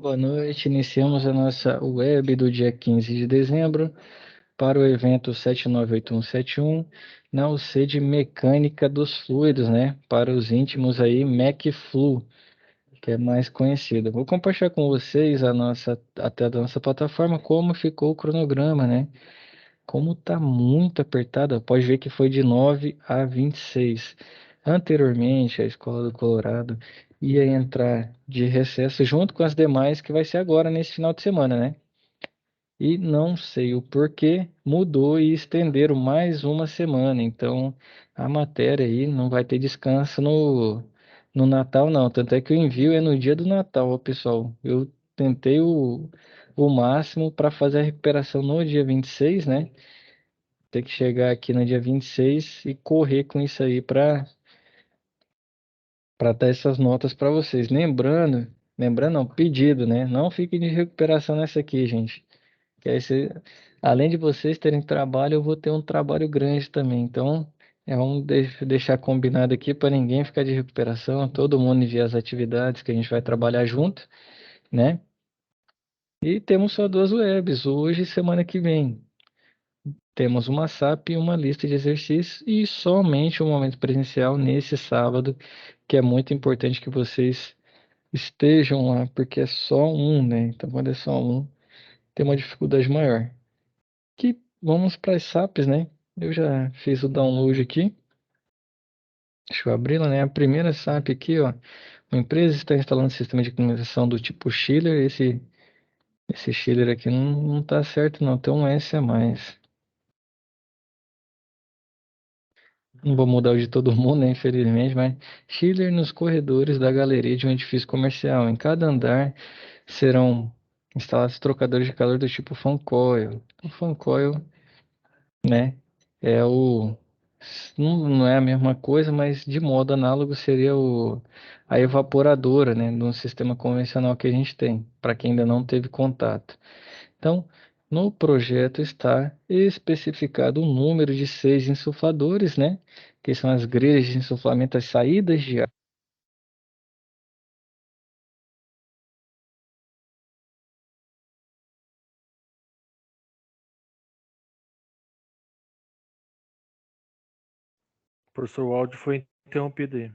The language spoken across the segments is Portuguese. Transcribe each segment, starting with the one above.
Boa noite, iniciamos a nossa web do dia 15 de dezembro para o evento 798171 na UC de Mecânica dos Fluidos, né? Para os íntimos aí, MecFlu, que é mais conhecida. Vou compartilhar com vocês até da nossa plataforma como ficou o cronograma, né? Como tá muito apertada, pode ver que foi de 9 a 26. Anteriormente, a Escola do Colorado ia entrar de recesso junto com as demais, que vai ser agora, nesse final de semana, né? E não sei o porquê, mudou e estenderam mais uma semana. Então, a matéria aí não vai ter descanso no Natal, não. Tanto é que o envio é no dia do Natal, ó, pessoal. Eu tentei o máximo para fazer a recuperação no dia 26, né? Ter que chegar aqui no dia 26 e correr com isso aí para dar essas notas para vocês. Lembrando, não, pedido, né? Não fiquem de recuperação nessa aqui, gente. Que aí além de vocês terem trabalho, eu vou ter um trabalho grande também. Então, vamos deixar combinado aqui para ninguém ficar de recuperação, todo mundo enviar as atividades que a gente vai trabalhar junto, né? E temos só duas webs, hoje e semana que vem. Temos uma SAP e uma lista de exercícios e somente o momento presencial nesse sábado, que é muito importante que vocês estejam lá, porque é só um, né? Então, quando é só um, tem uma dificuldade maior. Que vamos para as SAPs, né? Eu já fiz o download aqui. Deixa eu abri-la, né? A primeira SAP aqui, ó. Uma empresa está instalando um sistema de comunicação do tipo Schiller. Esse Schiller aqui não tá certo, não. Tem um S a mais. Não vou mudar o de todo mundo, né, infelizmente, mas chiller nos corredores da galeria de um edifício comercial. Em cada andar serão instalados trocadores de calor do tipo fan coil. O fan coil, né, é o não é a mesma coisa, mas de modo análogo seria a evaporadora, né, de um sistema convencional que a gente tem, para quem ainda não teve contato. Então, no projeto está especificado o número de 6 insufladores, né? Que são as grelhas de insuflamento, as saídas de ar. Professor, o áudio foi interrompido aí.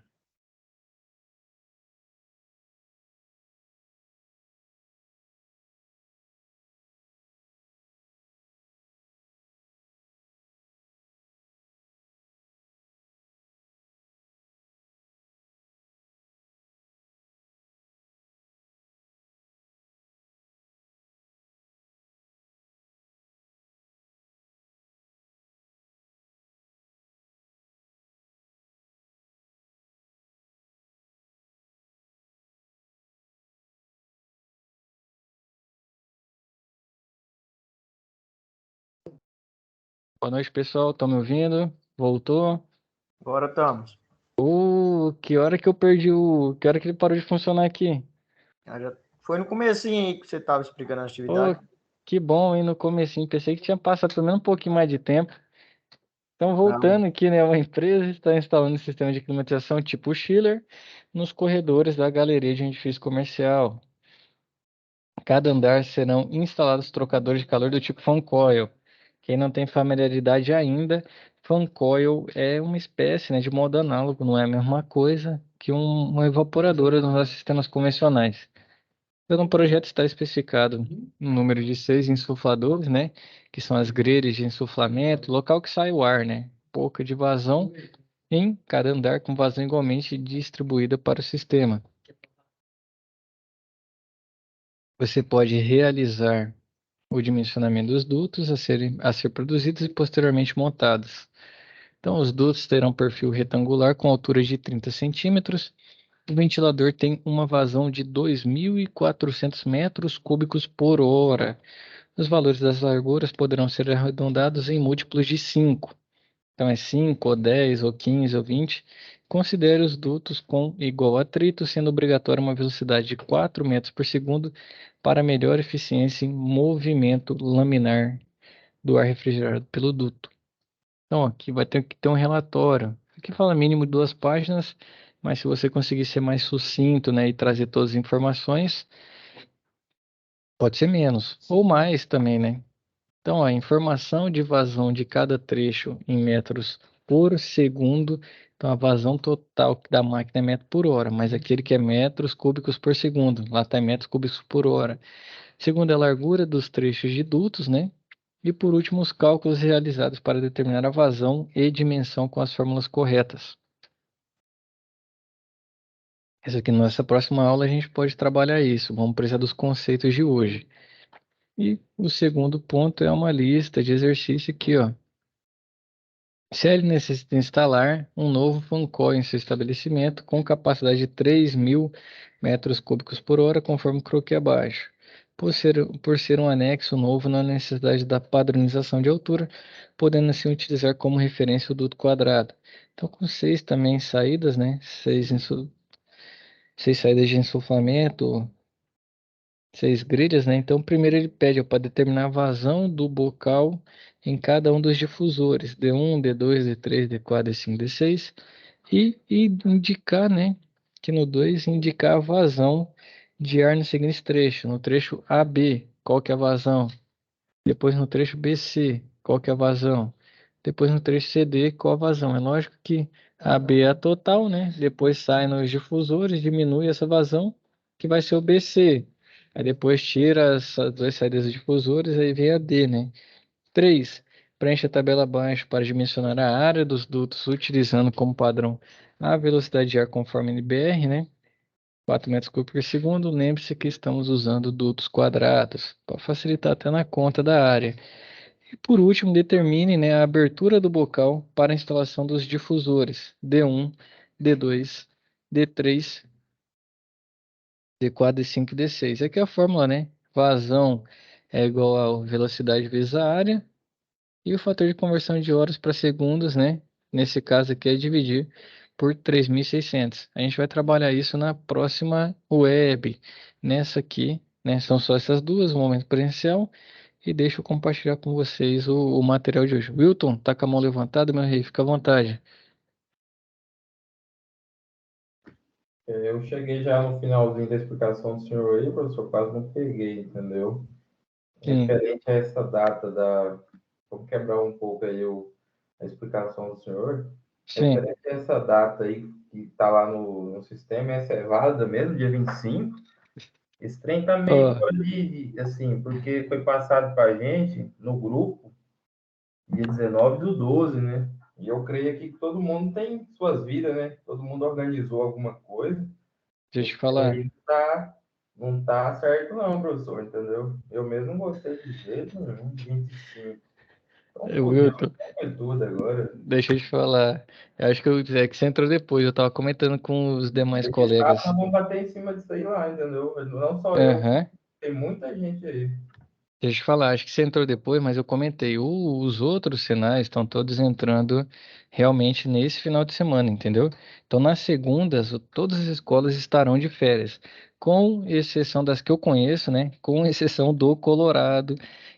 Boa noite, pessoal. Estão me ouvindo? Voltou? Agora estamos. Que hora que eu perdi Que hora que ele parou de funcionar aqui? Já foi no comecinho aí que você estava explicando a Oh, atividade. que bom, hein? No comecinho. Pensei que tinha passado pelo menos um pouquinho mais de tempo. Então, Não. voltando aqui, né? Uma empresa está instalando um sistema de climatização tipo chiller nos corredores da galeria de um edifício comercial. Cada andar serão instalados trocadores de calor do tipo fan coil. Quem não tem familiaridade ainda, fan coil é uma espécie, né, de modo análogo, não é a mesma coisa que uma evaporadora nos nossos sistemas convencionais. Então, no projeto está especificado um número de 6 insufladores, né, que são as grelhas de insuflamento, local que sai o ar, né, boca de vazão em cada andar com vazão igualmente distribuída para o sistema. Você pode realizar o dimensionamento dos dutos a ser produzidos e posteriormente montados. Então, os dutos terão perfil retangular com altura de 30 centímetros. O ventilador tem uma vazão de 2.400 metros cúbicos por hora. Os valores das larguras poderão ser arredondados em múltiplos de 5. Então, é 5, ou 10, ou 15, ou 20. Considere os dutos com igual atrito, sendo obrigatória uma velocidade de 4 metros por segundo para melhor eficiência em movimento laminar do ar refrigerado pelo duto. Então, aqui vai ter que ter um relatório. Aqui fala mínimo 2 páginas, mas se você conseguir ser mais sucinto, né, e trazer todas as informações, pode ser menos ou mais também, né? Então, a informação de vazão de cada trecho em metros por segundo. Então, a vazão total da máquina é metro por hora, mas aquele que é metros cúbicos por segundo, lá está em metros cúbicos por hora. Segundo, a largura dos trechos de dutos, né? E por último, os cálculos realizados para determinar a vazão e dimensão com as fórmulas corretas. Isso aqui, nessa próxima aula, a gente pode trabalhar isso. Vamos precisar dos conceitos de hoje. E o segundo ponto é uma lista de exercício aqui, ó. Se ele necessita instalar um novo fan em seu estabelecimento com capacidade de 3.000 metros cúbicos por hora, conforme croquis abaixo. Por ser um anexo novo na necessidade da padronização de altura, podendo assim utilizar como referência o duto quadrado. Então, com 6 saídas, né? 6 saídas de insuflamento, 6 grelhas, né? Então, primeiro ele pede para determinar a vazão do bocal em cada um dos difusores, D1, D2, D3, D4, D5, D6, e indicar, né, que no 2 indicar a vazão de ar no seguinte trecho, no trecho AB, qual que é a vazão, depois no trecho BC, qual que é a vazão, depois no trecho CD, qual a vazão. É lógico que a B é a total, né? Depois sai nos difusores, diminui essa vazão, que vai ser o BC. Aí depois tira as 2 saídas dos difusores, aí vem a D, né? 3. Preencha a tabela abaixo para dimensionar a área dos dutos utilizando como padrão a velocidade de ar conforme NBR, né? 4 metros cúbicos por segundo. Lembre-se que estamos usando dutos quadrados para facilitar até na conta da área. E por último, determine, né, a abertura do bocal para a instalação dos difusores D1, D2, D3, D4, D5 e D6. Aqui é a fórmula, né? Vazão é igual a velocidade vezes a área. E o fator de conversão de horas para segundos, né? Nesse caso aqui é dividir por 3.600. A gente vai trabalhar isso na próxima web. Nessa aqui, né? São só essas duas, o momento presencial. E deixa eu compartilhar com vocês o material de hoje. Wilton, tá com a mão levantada, meu rei? Fica à vontade. Eu cheguei já no finalzinho da explicação do senhor aí, professor, quase não peguei, entendeu? Sim, Referente a essa data da. Vamos quebrar um pouco aí a explicação do senhor. sim. Referente a essa data aí que está lá no sistema, essa é válida mesmo, dia 25. Esse trem tá meio Ó, fora assim, porque foi passado para a gente no grupo, dia 19/12, né? E eu creio aqui que todo mundo tem suas vidas, né? Todo mundo organizou alguma coisa. deixa eu te Esse trem falar. aí não tá certo, não, professor, entendeu? Eu mesmo não gostei de jeito nenhum, 25. Então, fodeu, Wilton, foi tudo agora. deixa eu te falar. Eu acho que, é que você entrou depois. Eu tava comentando com os demais Esse sábado nós colegas. vamos bater em cima disso aí lá, entendeu? Não só eu, Aham. tem muita gente aí. Deixa eu te falar, acho que você entrou depois, mas eu comentei, os outros sinais estão todos entrando realmente nesse final de semana, entendeu? Então, nas segundas, todas as escolas estarão de férias, com exceção das que eu conheço, né? Com exceção do Colorado,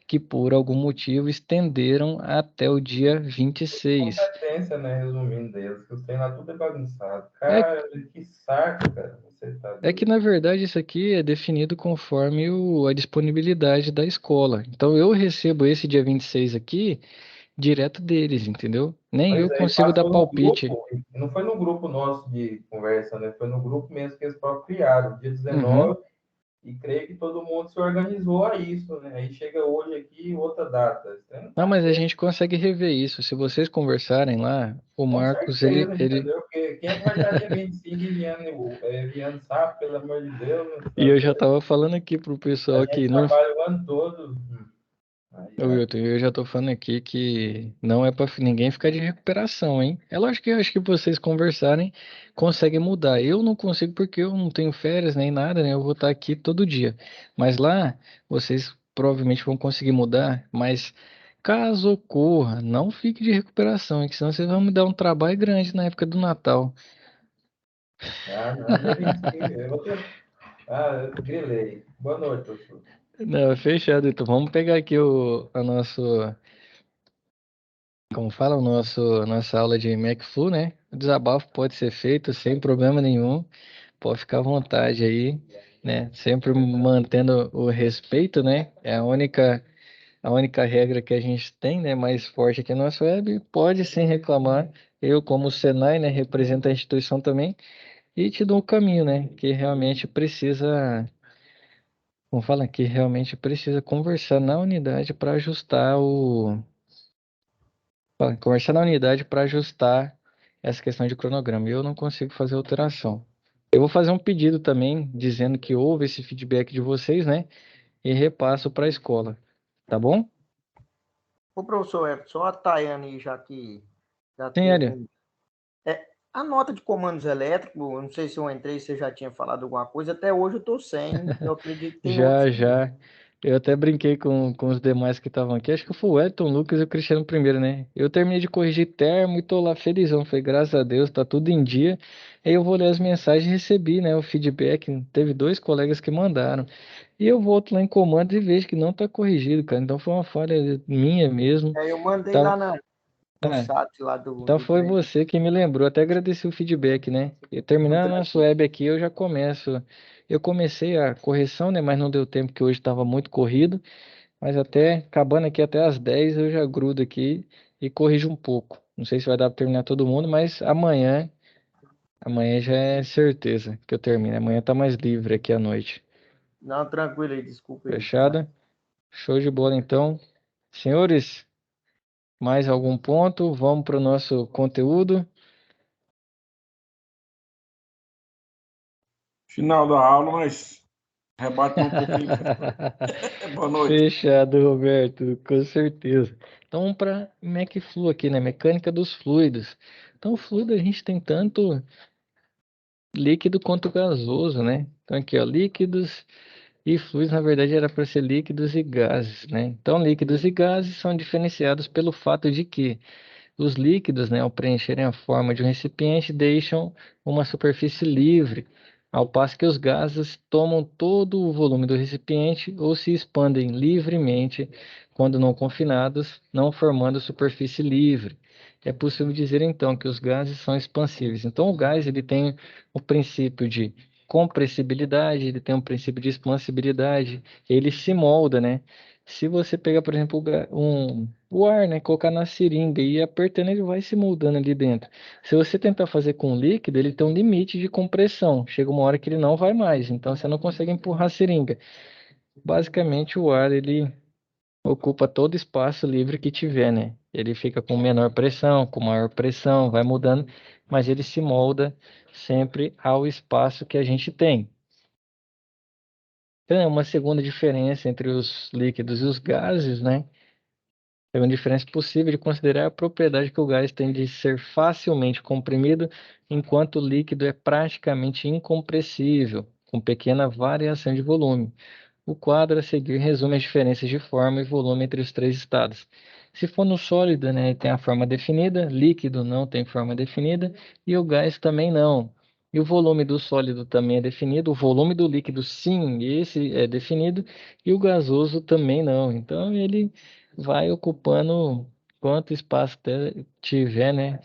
que por algum motivo estenderam até o dia 26. Competência, né? Resumindo deles, que os trem lá tudo é bagunçado. É, Cara, que saco, cara. Você tá é que, doido. na verdade, isso aqui é definido conforme a disponibilidade da escola. Então, eu recebo esse dia 26 aqui direto deles, entendeu? Nem Pois eu é, e consigo dar passou no palpite. grupo, e não foi no grupo nosso de conversa, né? Foi no grupo mesmo que eles próprios criaram, dia Uhum. 19, e creio que todo mundo se organizou a isso, né? Aí chega hoje aqui outra data. Isso aí não Não, tá mas a certo, gente consegue rever isso. Se vocês conversarem lá, o com Marcos, ele, certeza, ele... entendeu? Porque quem é que vai estar dia 25 e viando sabe, pelo amor de Deus, né? E Tá eu já doido? tava falando aqui pro A pessoal gente que não... trabalha o ano todo. Aí Ô, Wilton, eu já tô falando aqui que não é para ninguém ficar de recuperação, hein? É lógico que eu acho que vocês conversarem conseguem mudar. Eu não consigo porque eu não tenho férias nem nada, né? Eu vou estar aqui todo dia. Mas lá vocês provavelmente vão conseguir mudar, mas caso ocorra, não fique de recuperação, hein? Que senão vocês vão me dar um trabalho grande na época do Natal. não, dia 25. Eu grilei. Boa noite, professor. Não, fechado, então. Vamos pegar aqui a nosso Como fala o nossa aula de McFlu, né? O desabafo pode ser feito sem problema nenhum. Pode ficar à vontade aí, né? Sempre mantendo o respeito, né? É a única regra que a gente tem, né, mais forte aqui na nossa web. Pode sim reclamar. Eu, como Senai, né, represento a instituição também e te dou um caminho, né, que realmente precisa, como fala, que realmente precisa conversar na unidade para ajustar conversar na unidade para ajustar essa questão de cronograma. Eu não consigo fazer alteração. Eu vou fazer um pedido também, dizendo que houve esse feedback de vocês, né, e repasso para a escola, tá bom? Ô, professor Everton, só a Tayane, já que já Sim, teve Elia. um. A nota de comandos elétricos, eu não sei se eu entrei, se você já tinha falado alguma coisa, até hoje eu estou sem. Eu acredito que tem outros Já, que não. já. Eu até brinquei com os demais que estavam aqui. Acho que foi o Elton, o Lucas e o Cristiano primeiro, né? Eu terminei de corrigir termo e tô lá felizão. Falei, graças a Deus, tá tudo em dia. Aí eu vou ler as mensagens e recebi, né? O feedback. Teve dois colegas que mandaram. E eu volto lá em comando e vejo que não tá corrigido, cara. Então foi uma falha minha mesmo. Eu mandei Então, lá no é, chat lá do, então do foi trem. você que me lembrou. Até agradeci o feedback, né? E Do terminando a trem. nossa web aqui, eu já começo. Eu comecei a correção, né? Mas não deu tempo que hoje estava muito corrido. Mas até acabando aqui até às 10 eu já grudo aqui e corrijo um pouco. Não sei se vai dar para terminar todo mundo, mas amanhã já é certeza que eu termino. Amanhã tá mais livre aqui à noite. Não, tranquilo aí, desculpa aí. Fechado? Show de bola então. Senhores, mais algum ponto? Vamos para o nosso conteúdo. Final da aula, mas rebateu um pouquinho. Boa noite. Fechado, Roberto, com certeza. Então, para McFlu aqui, né? Mecânica dos fluidos. Então, o fluido a gente tem tanto líquido quanto gasoso, né? Então, aqui, ó, líquidos e fluidos, na verdade, era para ser líquidos e gases, né? Então, líquidos e gases são diferenciados pelo fato de que os líquidos, né, ao preencherem a forma de um recipiente, deixam uma superfície livre, ao passo que os gases tomam todo o volume do recipiente ou se expandem livremente quando não confinados, não formando superfície livre. É possível dizer então que os gases são expansíveis. Então o gás ele tem o princípio de compressibilidade, ele tem um princípio de expansibilidade, ele se molda, né? Se você pegar, por exemplo, o ar, né, colocar na seringa e ir apertando, ele vai se moldando ali dentro. Se você tentar fazer com líquido, ele tem um limite de compressão. Chega uma hora que ele não vai mais, então você não consegue empurrar a seringa. Basicamente, o ar ele ocupa todo espaço livre que tiver, né? Ele fica com menor pressão, com maior pressão, vai mudando, mas ele se molda sempre ao espaço que a gente tem. Então, é uma segunda diferença entre os líquidos e os gases, né? É uma diferença possível de considerar a propriedade que o gás tem de ser facilmente comprimido, enquanto o líquido é praticamente incompressível, com pequena variação de volume. O quadro a seguir resume as diferenças de forma e volume entre os três estados. Se for no sólido, né, tem a forma definida, líquido não tem forma definida e o gás também não. E o volume do sólido também é definido, o volume do líquido, sim, esse é definido, e o gasoso também não. Então ele vai ocupando quanto espaço tiver, né,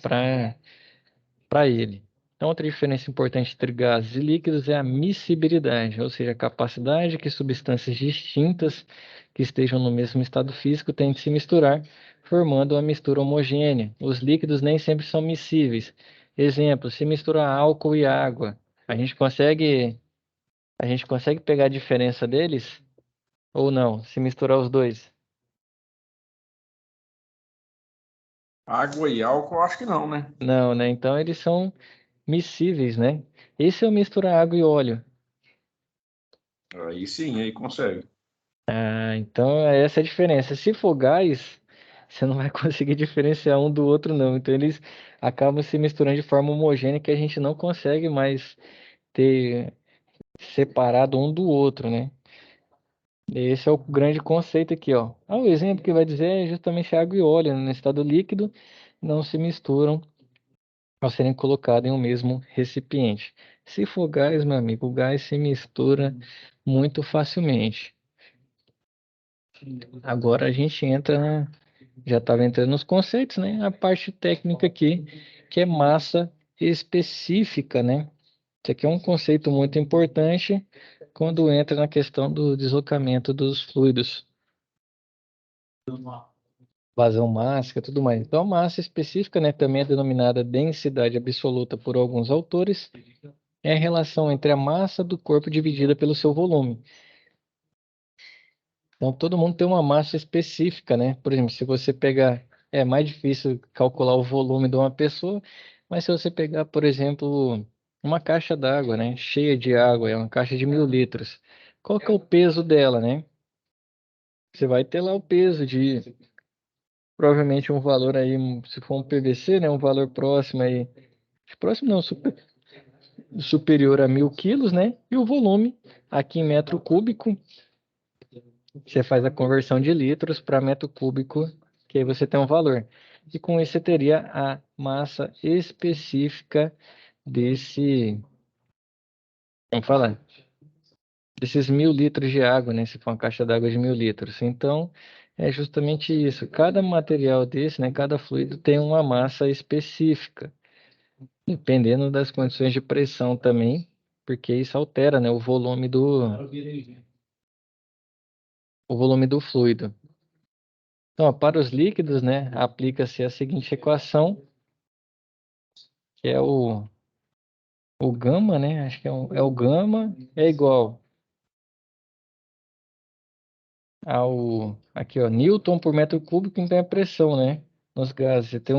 para ele. Então, outra diferença importante entre gases e líquidos é a miscibilidade, ou seja, a capacidade que substâncias distintas que estejam no mesmo estado físico têm de se misturar, formando uma mistura homogênea. Os líquidos nem sempre são miscíveis. Exemplo, se misturar álcool e água, a gente consegue, a gente consegue pegar a diferença deles ou não, se misturar os dois? Água e álcool, eu acho que não, né? Não, né? Então eles são miscíveis, né? Esse é o misturar água e óleo. Aí sim, aí consegue. Ah, então essa é a diferença. Se for gás, você não vai conseguir diferenciar um do outro, não. Então eles acabam se misturando de forma homogênea que a gente não consegue mais ter separado um do outro, né? Esse é o grande conceito aqui, ó. O exemplo que vai dizer é justamente água e óleo, né? No estado líquido, não se misturam ao serem colocados em um mesmo recipiente. Se for gás, meu amigo, o gás se mistura muito facilmente. Agora a gente entra já estava entrando nos conceitos, né? A parte técnica aqui, que é massa específica, né? Isso aqui é um conceito muito importante quando entra na questão do deslocamento dos fluidos, vazão mássica, tudo mais. Então, a massa específica, né, também é denominada densidade absoluta por alguns autores, é a relação entre a massa do corpo dividida pelo seu volume. Então, todo mundo tem uma massa específica, né? Por exemplo, se você pegar, é mais difícil calcular o volume de uma pessoa, mas se você pegar, por exemplo, uma caixa d'água, né? Cheia de água, é uma caixa de 1.000 litros. Qual que é o peso dela, né? Você vai ter lá o peso de, provavelmente, um valor aí, se for um PVC, né? Um valor próximo aí, próximo não, superior a 1.000 quilos, né? E o volume, aqui em metro cúbico, você faz a conversão de litros para metro cúbico, que aí você tem um valor. E com isso você teria a massa específica desse, vamos falar, desses 1.000 litros de água, né? Se for uma caixa d'água de 1.000 litros. Então, é justamente isso. Cada material desse, né? Cada fluido tem uma massa específica, dependendo das condições de pressão também, porque isso altera, né? O volume do fluido. Então, ó, para os líquidos, né, aplica-se a seguinte equação, que é o gama, né? Acho que é o gama é igual ao aqui, ó, Newton por metro cúbico, então é pressão, né? Nos gases. Você tem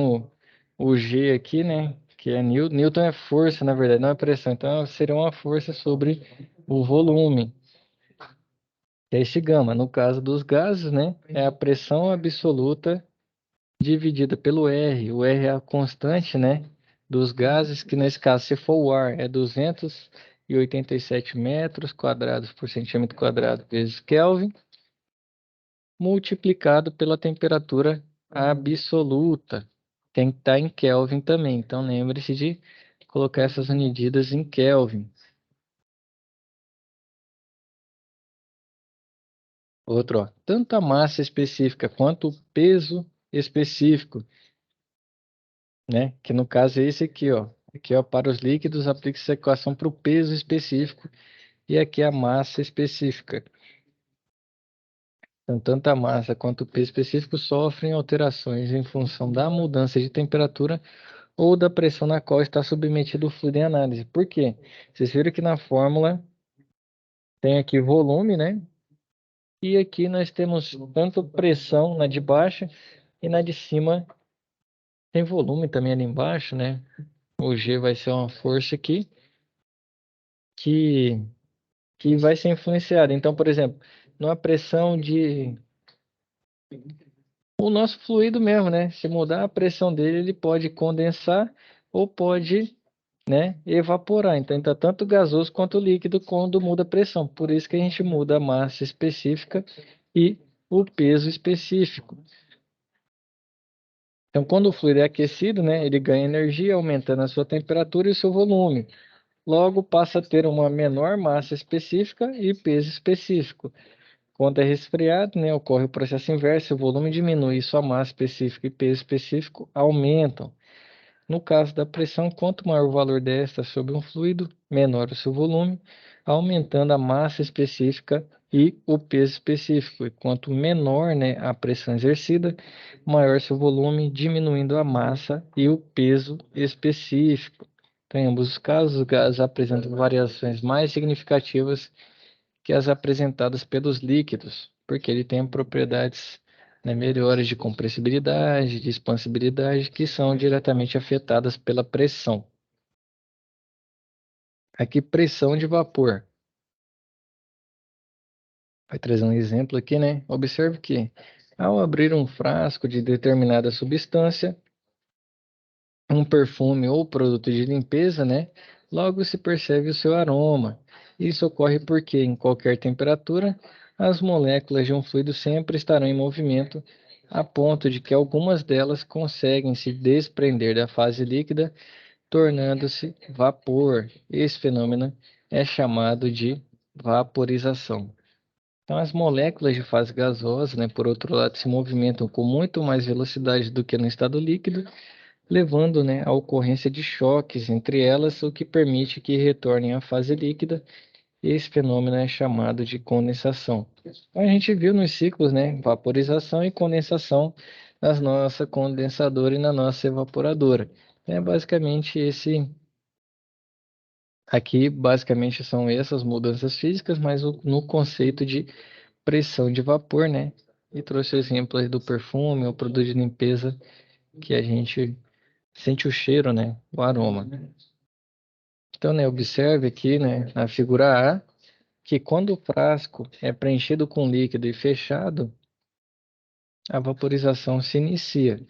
o G aqui, né? Que é Newton. Newton é força, na verdade, não é pressão. Então seria uma força sobre o volume. Que é esse gama. No caso dos gases, né? É a pressão absoluta dividida pelo R. O R é a constante, né, dos gases, que nesse caso, se for o ar, é 287 metros quadrados por centímetro quadrado vezes Kelvin, multiplicado pela temperatura absoluta. Tem que estar em Kelvin também. Então, lembre-se de colocar essas medidas em Kelvin. Outro, ó, tanto a massa específica quanto o peso específico, né? Que no caso é esse aqui, ó. Aqui, ó, para os líquidos, aplica essa equação para o peso específico e aqui a massa específica. Então, tanto a massa quanto o peso específico sofrem alterações em função da mudança de temperatura ou da pressão na qual está submetido o fluido em análise. Por quê? Vocês viram que na fórmula tem aqui volume, né? E aqui nós temos tanto pressão na de baixo e na de cima tem volume também ali embaixo, né? O G vai ser uma força aqui que, que vai ser influenciada. Então, por exemplo, numa pressão de... O nosso fluido mesmo, né? Se mudar a pressão dele, ele pode condensar ou pode, né, evaporar. Então, tá tanto gasoso quanto líquido quando muda a pressão. Por isso que a gente muda a massa específica e o peso específico. Então, quando o fluido é aquecido, né, ele ganha energia, aumentando a sua temperatura e o seu volume. Logo, passa a ter uma menor massa específica e peso específico. Quando é resfriado, né, ocorre o processo inverso, o volume diminui, sua massa específica e peso específico aumentam. No caso da pressão, quanto maior o valor desta sobre um fluido, menor o seu volume, aumentando a massa específica e o peso específico. E quanto menor, né, a pressão exercida, maior seu volume, diminuindo a massa e o peso específico. Então, em ambos os casos, os gases apresentam variações mais significativas que as apresentadas pelos líquidos, porque ele tem propriedades, né, melhores de compressibilidade, de expansibilidade, que são diretamente afetadas pela pressão. Aqui, pressão de vapor. Vai trazer um exemplo aqui, né? Observe que, ao abrir um frasco de determinada substância, um perfume ou produto de limpeza, né? Logo se percebe o seu aroma. Isso ocorre porque, em qualquer temperatura, as moléculas de um fluido sempre estarão em movimento, a ponto de que algumas delas conseguem se desprender da fase líquida, tornando-se vapor. Esse fenômeno é chamado de vaporização. Então, as moléculas de fase gasosa, né, por outro lado, se movimentam com muito mais velocidade do que no estado líquido, levando, né, à ocorrência de choques entre elas, o que permite que retornem à fase líquida. Esse fenômeno é chamado de condensação. Então, a gente viu nos ciclos, né, vaporização e condensação na nossa condensadora e na nossa evaporadora. É basicamente esse aqui, basicamente são essas mudanças físicas, mas no conceito de pressão de vapor, né? E trouxe o exemplo aí do perfume, o produto de limpeza que a gente sente o cheiro, né? O aroma. Então, né, observe aqui, né, na figura A, que quando o frasco é preenchido com líquido e fechado, a vaporização se inicia,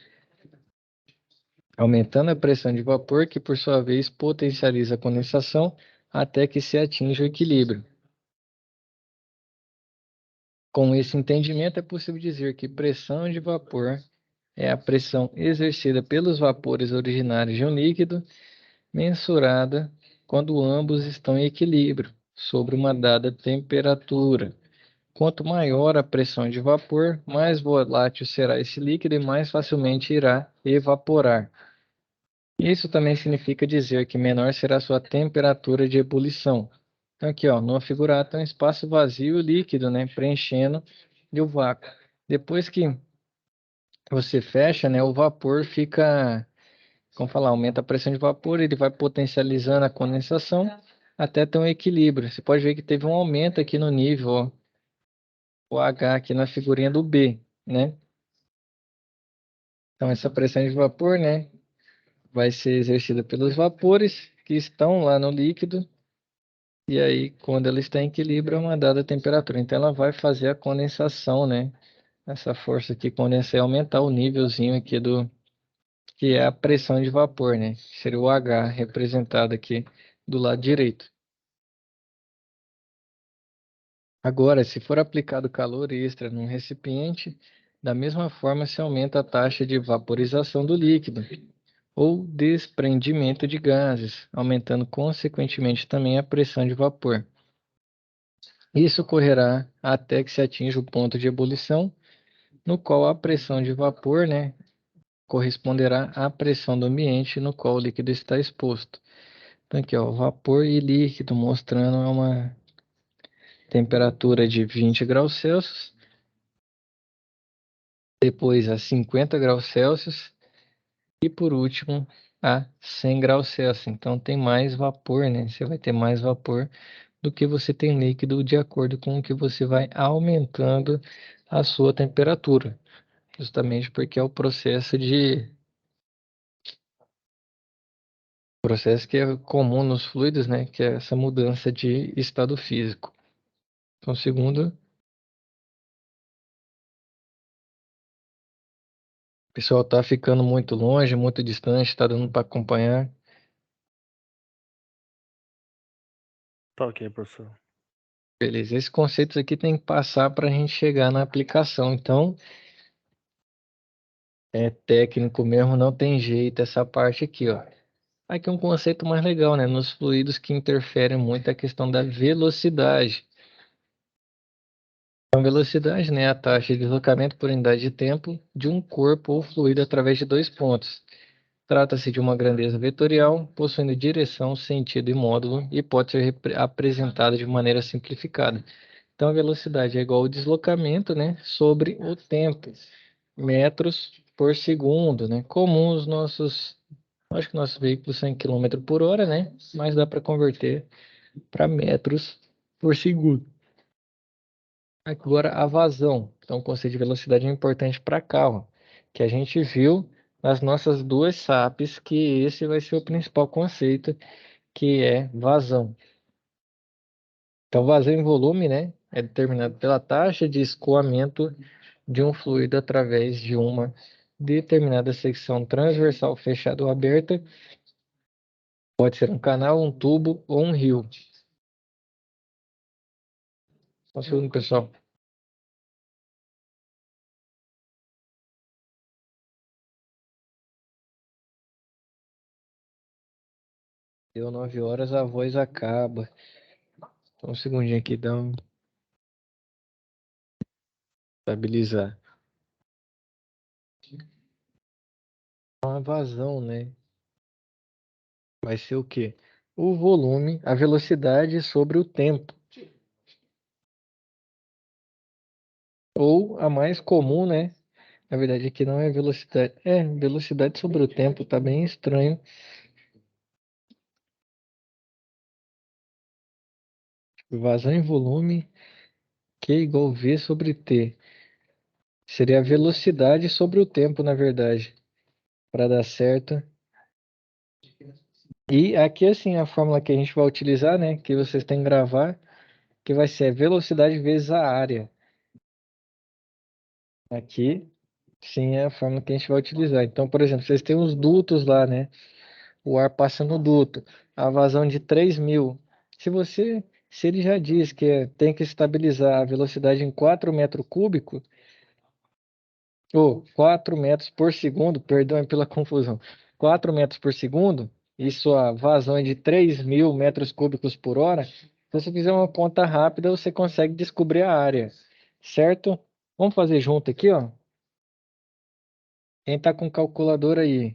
aumentando a pressão de vapor, que por sua vez potencializa a condensação até que se atinja o equilíbrio. Com esse entendimento, é possível dizer que pressão de vapor é a pressão exercida pelos vapores originários de um líquido, mensurada quando ambos estão em equilíbrio sobre uma dada temperatura. Quanto maior a pressão de vapor, mais volátil será esse líquido e mais facilmente irá evaporar. Isso também significa dizer que menor será sua temperatura de ebulição. Então, aqui, ó, no figura A tem um espaço vazio líquido, né, preenchendo e o vácuo. Depois que você fecha, né, o vapor fica, como falar, aumenta a pressão de vapor, ele vai potencializando a condensação até ter um equilíbrio. Você pode ver que teve um aumento aqui no nível, ó, o H aqui na figurinha do B, né? Então, essa pressão de vapor, né, vai ser exercida pelos vapores que estão lá no líquido, e aí, quando ela está em equilíbrio, a uma dada temperatura. Então, ela vai fazer a condensação, né? Essa força aqui condensa e aumentar o nívelzinho aqui do, que é a pressão de vapor, né? Seria o H representado aqui do lado direito. Agora, se for aplicado calor extra num recipiente, da mesma forma se aumenta a taxa de vaporização do líquido ou desprendimento de gases, aumentando consequentemente também a pressão de vapor. Isso ocorrerá até que se atinja o ponto de ebulição, no qual a pressão de vapor, né, corresponderá à pressão do ambiente no qual o líquido está exposto. Então, aqui, ó, vapor e líquido, mostrando uma temperatura de 20 graus Celsius, depois a 50 graus Celsius e, por último, a 100 graus Celsius. Então, tem mais vapor, né? Você vai ter mais vapor do que você tem líquido de acordo com o que você vai aumentando a sua temperatura. Justamente porque é o processo que é comum nos fluidos, né? Que é essa mudança de estado físico. Então, segundo, o pessoal está ficando muito longe, muito distante, está dando para acompanhar. Tá ok, professor. Beleza, esses conceitos aqui tem que passar para a gente chegar na aplicação. Então, é técnico mesmo, não tem jeito essa parte aqui, ó. Aqui é um conceito mais legal, né? Nos fluidos que interferem muito a questão da velocidade. Então, velocidade, né, é a taxa de deslocamento por unidade de tempo de um corpo ou fluido através de dois pontos. Trata-se de uma grandeza vetorial, possuindo direção, sentido e módulo, e pode ser apresentada de maneira simplificada. Então, a velocidade é igual ao deslocamento, né, sobre o tempo, metros por segundo, né? Comum os nossos, acho que nossos veículos são em quilômetro por hora, né? Mas dá para converter para metros por segundo. Agora, a vazão. Então, o conceito de velocidade é importante para carro, que a gente viu nas nossas duas SAPs, que esse vai ser o principal conceito, que é vazão. Então, vazão em volume, né, é determinado pela taxa de escoamento de um fluido através de uma determinada secção transversal fechada ou aberta. Pode ser um canal, um tubo ou um rio. Só um segundo, pessoal. Deu 9 horas, a voz acaba. Só um segundinho aqui, dá um... Estabilizar. Uma vazão, né? Vai ser o quê? O volume, a velocidade sobre o tempo. Ou a mais comum, né? Na verdade, aqui não é velocidade. É, velocidade sobre o tempo, tá bem estranho. Vazão em volume, Q igual V sobre T. Seria a velocidade sobre o tempo, na verdade, para dar certo. E aqui, assim, a fórmula que a gente vai utilizar, né? Que vocês têm que gravar, que vai ser a velocidade vezes a área. Aqui, sim, é a fórmula que a gente vai utilizar. Então, por exemplo, vocês têm os dutos lá, né? O ar passa no duto, a vazão de 3.000. Se ele já diz que tem que estabilizar a velocidade em 4 metros cúbicos, ou 4 metros por segundo, perdão pela confusão, 4 metros por segundo, e sua vazão é de 3.000 metros cúbicos por hora, se você fizer uma conta rápida, você consegue descobrir a área, certo? Vamos fazer junto aqui, ó. Quem está com calculadora aí,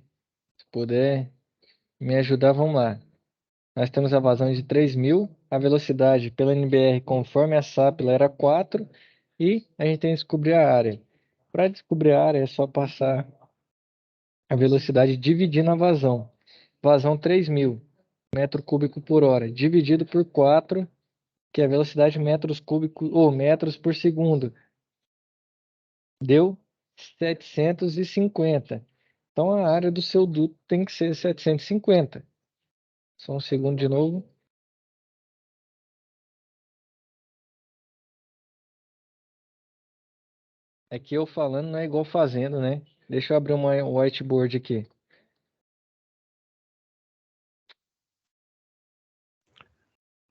se puder me ajudar, vamos lá. Nós temos a vazão de 3.000, a velocidade pela NBR conforme a SAP era 4 e a gente tem que descobrir a área. Para descobrir a área é só passar a velocidade dividindo a vazão. Vazão 3.000 metro cúbico por hora, dividido por 4, que é a velocidade metros cúbicos ou metros por segundo. Deu 750. Então a área do seu duto tem que ser 750. Só um segundo de novo. Aqui eu falando não é igual fazendo, né? Deixa eu abrir um whiteboard aqui.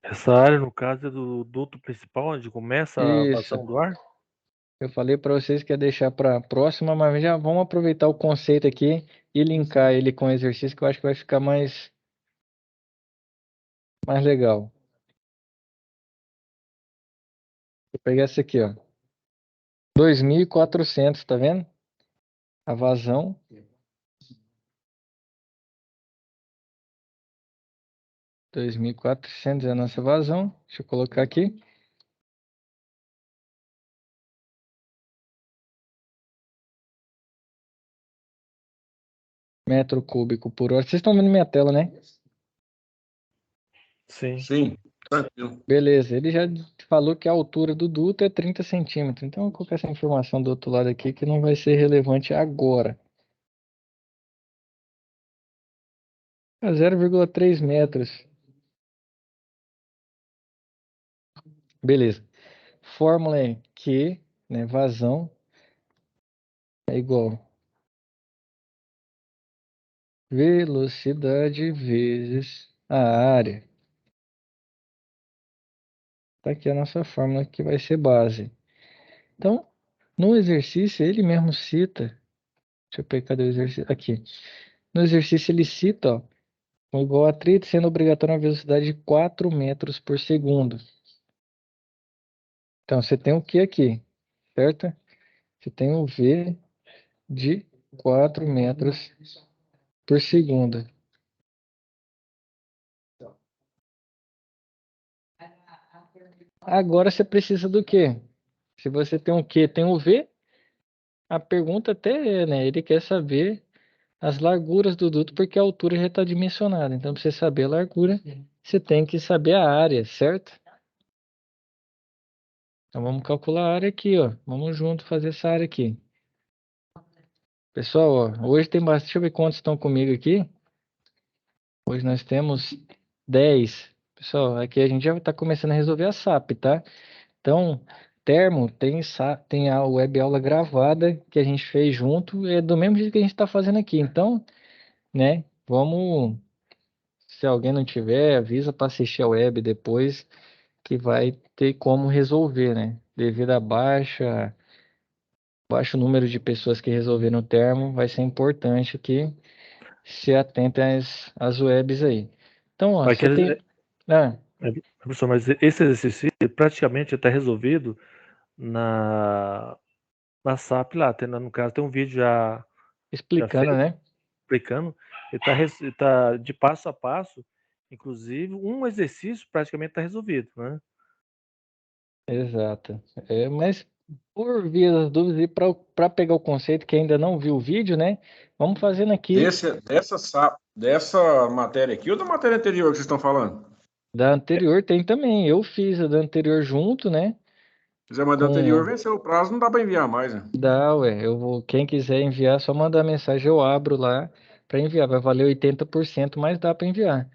Essa área, no caso, é do duto principal, onde começa a Isso. vazão do ar? Eu falei para vocês que ia deixar para a próxima, mas já vamos aproveitar o conceito aqui e linkar ele com o exercício, que eu acho que vai ficar mais legal. Vou pegar essa aqui, ó. 2.400, tá vendo? A vazão. 2.400 é a nossa vazão. Deixa eu colocar aqui. Metro cúbico por hora. Vocês estão vendo minha tela, né? Sim. Sim, tranquilo. Beleza, ele já falou que a altura do duto é 30 centímetros. Então eu vou colocar essa informação do outro lado aqui que não vai ser relevante agora. 0,3 metros. Beleza. Fórmula é Q, né, vazão, é igual velocidade vezes a área. Tá aqui a nossa fórmula que vai ser base. Então, no exercício, ele mesmo cita. Deixa eu pegar, cadê o exercício? Aqui. No exercício, ele cita, ó, com igual atrito, sendo obrigatório uma velocidade de 4 metros por segundo. Então, você tem o que aqui, certo? Você tem o V de 4 metros por segundo. Agora você precisa do quê? Se você tem o Q, tem o V, a pergunta até é, né? Ele quer saber as larguras do duto, porque a altura já está dimensionada. Então, para você saber a largura, você tem que saber a área, certo? Então, vamos calcular a área aqui, ó. Vamos junto fazer essa área aqui. Pessoal, ó, hoje tem bastante. Deixa eu ver quantos estão comigo aqui. Hoje nós temos 10. Pessoal, aqui a gente já está começando a resolver a SAP, tá? Então, Termo tem a web aula gravada que a gente fez junto, é do mesmo jeito que a gente está fazendo aqui. Então, né, vamos, se alguém não tiver, avisa para assistir a web depois, que vai ter como resolver, né? Devido a baixo número de pessoas que resolveram o termo, vai ser importante que se atentem às webs aí. Então, ó, você tem... Professor, mas esse exercício praticamente está resolvido na SAP lá. No caso, tem um vídeo já Explicando, feito, né? explicando. Ele tá de passo a passo. Inclusive, um exercício praticamente está resolvido, né? Exato. Mas por via das dúvidas e para pegar o conceito que ainda não viu o vídeo, né? Vamos fazendo aqui Dessa matéria aqui ou da matéria anterior que vocês estão falando? da anterior tem também. Eu fiz a da anterior junto, né? Se quiser mandar anterior, venceu o prazo, não dá para enviar mais, né? Dá, ué. Quem quiser enviar, só mandar mensagem, eu abro lá para enviar. Vai valer 80%, mas dá para enviar.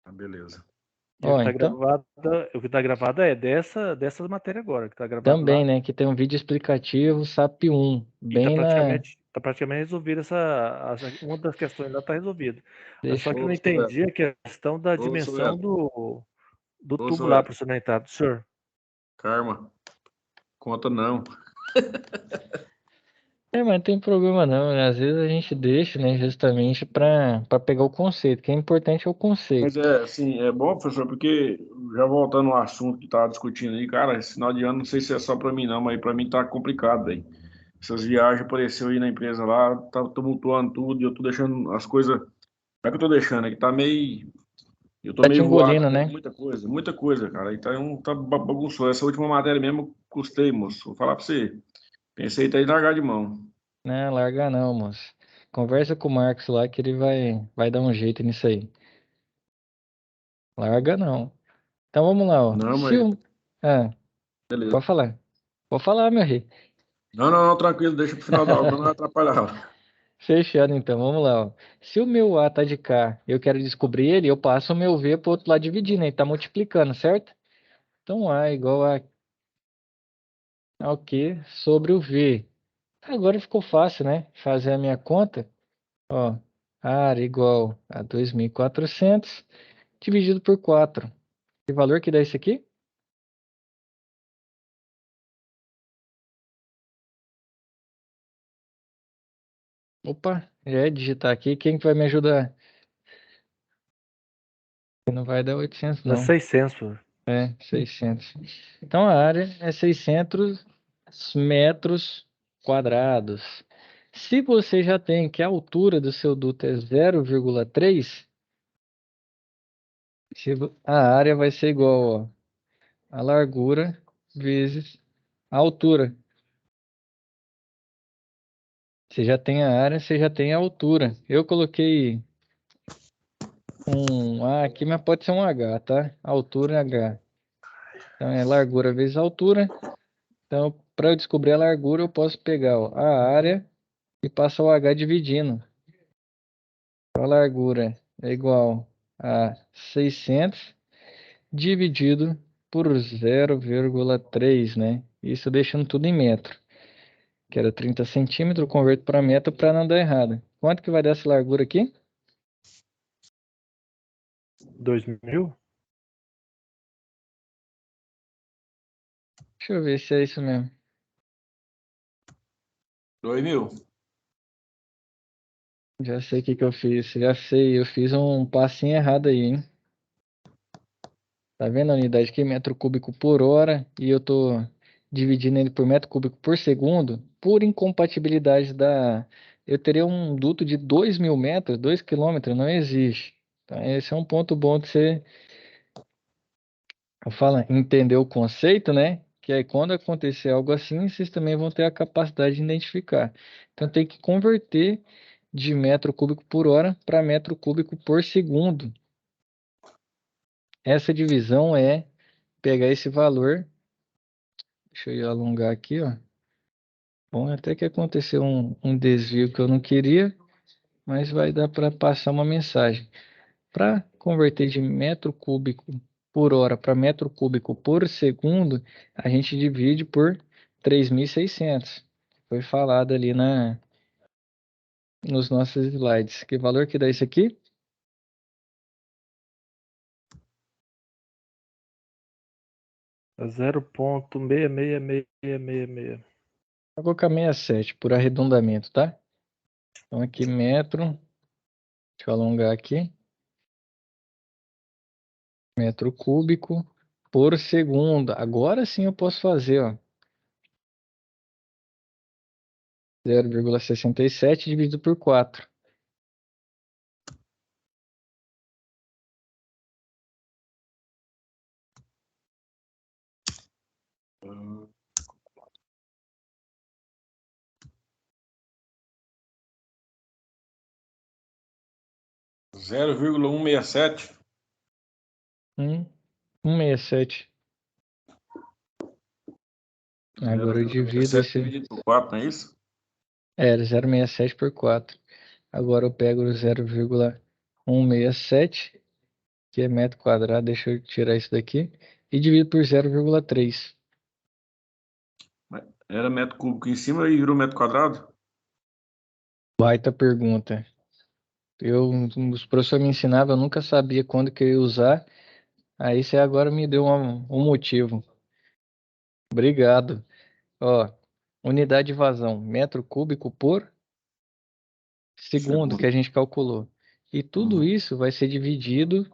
Ah, beleza. E o Ó, que está então, gravado, é dessa matéria agora, que está gravado também, lá. né? Que tem um vídeo explicativo SAP 1, E está bem na. praticamente resolvida uma das questões lá está resolvida. Mas Deixa só que eu Ô, não Silveto, entendi a questão da ô, dimensão Silveto, do ô, tubo lá Silveto, para ser conectado, senhor. Karma, conta não. Mas não tem problema não, né? Às vezes a gente deixa, né, justamente para pegar o conceito. O que é importante é o Mas conceito. assim, é bom, professor, porque já voltando ao assunto que estava discutindo aí, cara, esse final de ano, não sei se é só para mim não, mas para mim tá complicado, velho. Essas viagens apareceu aí na empresa lá, tá tumultuando tudo, e eu tô deixando as coisas. Não é que eu tô deixando, é que tá meio. Eu tô Tá te meio voado engolindo, com né? muita coisa, cara. Então tá bagunçou. Essa última matéria mesmo eu custei, moço. Vou falar pra você. Pensei até em largar de mão. Não, larga não, moço. Conversa com o Marcos lá que ele vai dar um jeito nisso aí. Larga não. Então vamos lá, ó. Não, Se mas o... Ah, beleza. pode falar. Pode falar, meu rei. Não, tranquilo, deixa pro final da aula, pra não atrapalhar a aula. Fechado então, vamos lá, ó. Se o meu A tá de cá, eu quero descobrir ele, eu passo o meu V pro outro lado dividindo, ele tá multiplicando, certo? Então A igual ao Q sobre o V. Agora ficou fácil, né? Fazer a minha conta, ó. Área igual a 2.400 dividido por 4. Que valor que dá isso aqui? Opa, já é digitar aqui. Quem que vai me ajudar? Não vai dar 800, Dá não. 600, pô. 600. Então a área é 600 metros quadrados. Se você já tem que a altura do seu duto é 0,3, a área vai ser igual, ó, a largura vezes a altura. Você já tem a área, você já tem a altura. Eu coloquei um A aqui, mas pode ser um H, tá? Altura é H. Então é largura vezes altura. Então, para eu descobrir a largura, eu posso pegar, ó, a área e passar o H dividindo. Então, a largura é igual a 600 dividido por 0,3, né? Isso deixando tudo em metro. Que era 30 centímetros, eu converto para metro para não dar errado. Quanto que vai dar essa largura aqui? 2.000? Deixa eu ver se é isso mesmo. 2.000. Já sei o que que eu fiz. Já sei, eu fiz um passinho errado aí, hein? Tá vendo a unidade aqui? Metro cúbico por hora. E eu tô dividindo ele por metro cúbico por segundo. Por incompatibilidade da... Eu teria um duto de 2.000 metros, 2 quilômetros, não existe. Então, esse é um ponto bom de você, eu falo, entender o conceito, né? Que aí quando acontecer algo assim, vocês também vão ter a capacidade de identificar. Então tem que converter de metro cúbico por hora para metro cúbico por segundo. Essa divisão é pegar esse valor. Deixa eu alongar aqui, ó. Bom, até que aconteceu um desvio que eu não queria, mas vai dar para passar uma mensagem. Para converter de metro cúbico por hora para metro cúbico por segundo, a gente divide por 3.600. Foi falado ali nos nossos slides. Que valor que dá isso aqui? É 0,66666. Vou colocar 67 por arredondamento, tá? Então aqui metro, deixa eu alongar aqui, metro cúbico por segundo. Agora sim eu posso fazer, ó. 0,67 dividido por 4. Hum, 0,167. 167. Agora eu divido 0,167 esse. dividido por 4, não é isso? Era 0,67 por 4. Agora eu pego o 0,167, que é metro quadrado. Deixa eu tirar isso daqui. E divido por 0,3. Era metro cúbico em cima e virou metro quadrado? Baita pergunta. Os professores me ensinavam, eu nunca sabia quando que eu ia usar. Aí você agora me deu um motivo. Obrigado. Ó, unidade de vazão, metro cúbico por segundo que a gente calculou. E tudo isso vai ser dividido.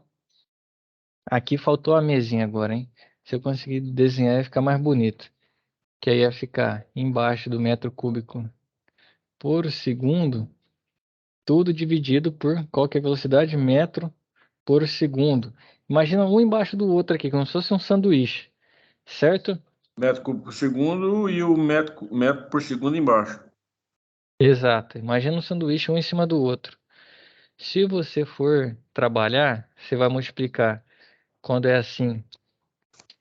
Aqui faltou a mesinha agora, hein? Se eu conseguir desenhar, ia ficar mais bonito. Que aí ia ficar embaixo do metro cúbico por segundo, tudo dividido por qual que é a velocidade? Metro por segundo. Imagina um embaixo do outro aqui, como se fosse um sanduíche, certo? Metro cúbico por segundo e o metro por segundo embaixo. Exato. Imagina um sanduíche um em cima do outro. Se você for trabalhar, você vai multiplicar quando é assim.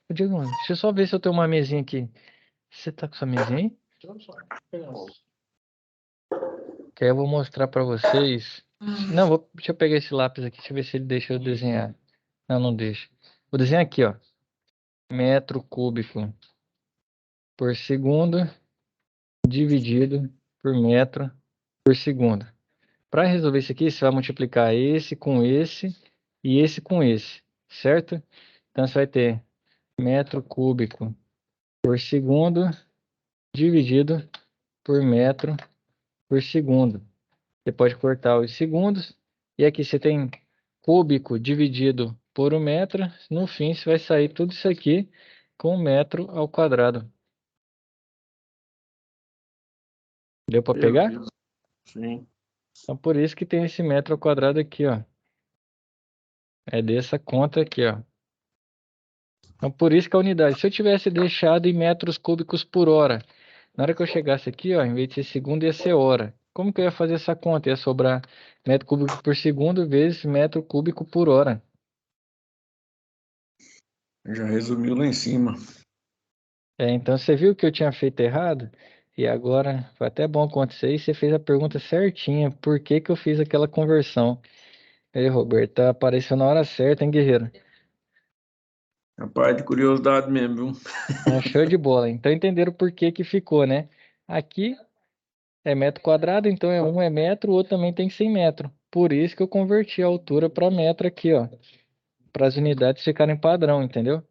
Ô, Diego, deixa eu só ver se eu tenho uma mesinha aqui. Você tá com sua mesinha aí? Que aí eu vou mostrar pra vocês. Não, deixa eu pegar esse lápis aqui, deixa eu ver se ele deixa eu desenhar. Não, não deixa. Vou desenhar aqui, ó. Metro cúbico por segundo dividido por metro por segundo. Para resolver isso aqui, você vai multiplicar esse com esse e esse com esse, certo? Então você vai ter metro cúbico por segundo dividido por metro por segundo. Você pode cortar os segundos. E aqui você tem cúbico dividido por um metro. No fim, você vai sair tudo isso aqui com um metro ao quadrado. Deu para pegar? Beleza. Sim. Então, por isso que tem esse metro ao quadrado aqui, ó. É dessa conta aqui, ó. Então, por isso que a unidade. Se eu tivesse deixado em metros cúbicos por hora, na hora que eu chegasse aqui, ó, em vez de ser segundo, ia ser hora. Como que eu ia fazer essa conta? Ia sobrar metro cúbico por segundo vezes metro cúbico por hora. Já resumiu lá em cima. Então você viu que eu tinha feito errado? E agora foi até bom acontecer e você fez a pergunta certinha. Por que que eu fiz aquela conversão? Ei, Roberto, apareceu na hora certa, hein, guerreiro? Rapaz, de curiosidade mesmo, viu? Show de bola. Então entenderam por que que ficou, né? Aqui é metro quadrado, então um é metro, o outro também tem 100 metros. Por isso que eu converti a altura para metro aqui, ó. Para as unidades ficarem padrão, entendeu?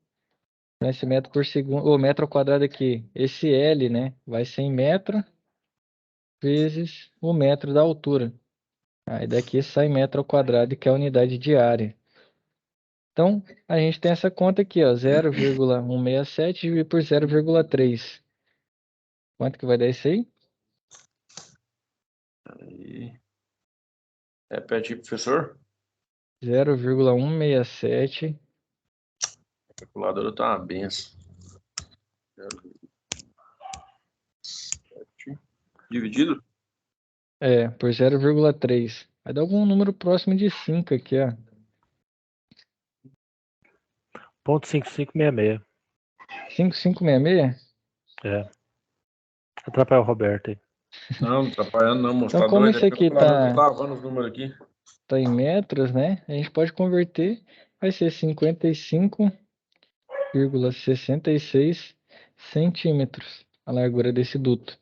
Esse metro por segundo, o metro ao quadrado aqui, esse L, né? Vai ser em metro vezes o metro da altura. Aí daqui sai metro ao quadrado, que é a unidade de área. Então, a gente tem essa conta aqui, ó, 0,167 dividido por 0,3. Quanto que vai dar isso aí? Aí. Repete aí, professor. 0,167 A calculadora tá uma benção. Dividido? por 0,3. Vai dar algum número próximo de 5 aqui, ó. 0,5566. 5566? É. Atrapalha o Roberto aí. Não atrapalhando não, moço. Então, Tá como doido? É isso que a aqui calculadora tá tá travando os números aqui. em metros, né? A gente pode converter. Vai ser 55,66 centímetros a largura desse duto.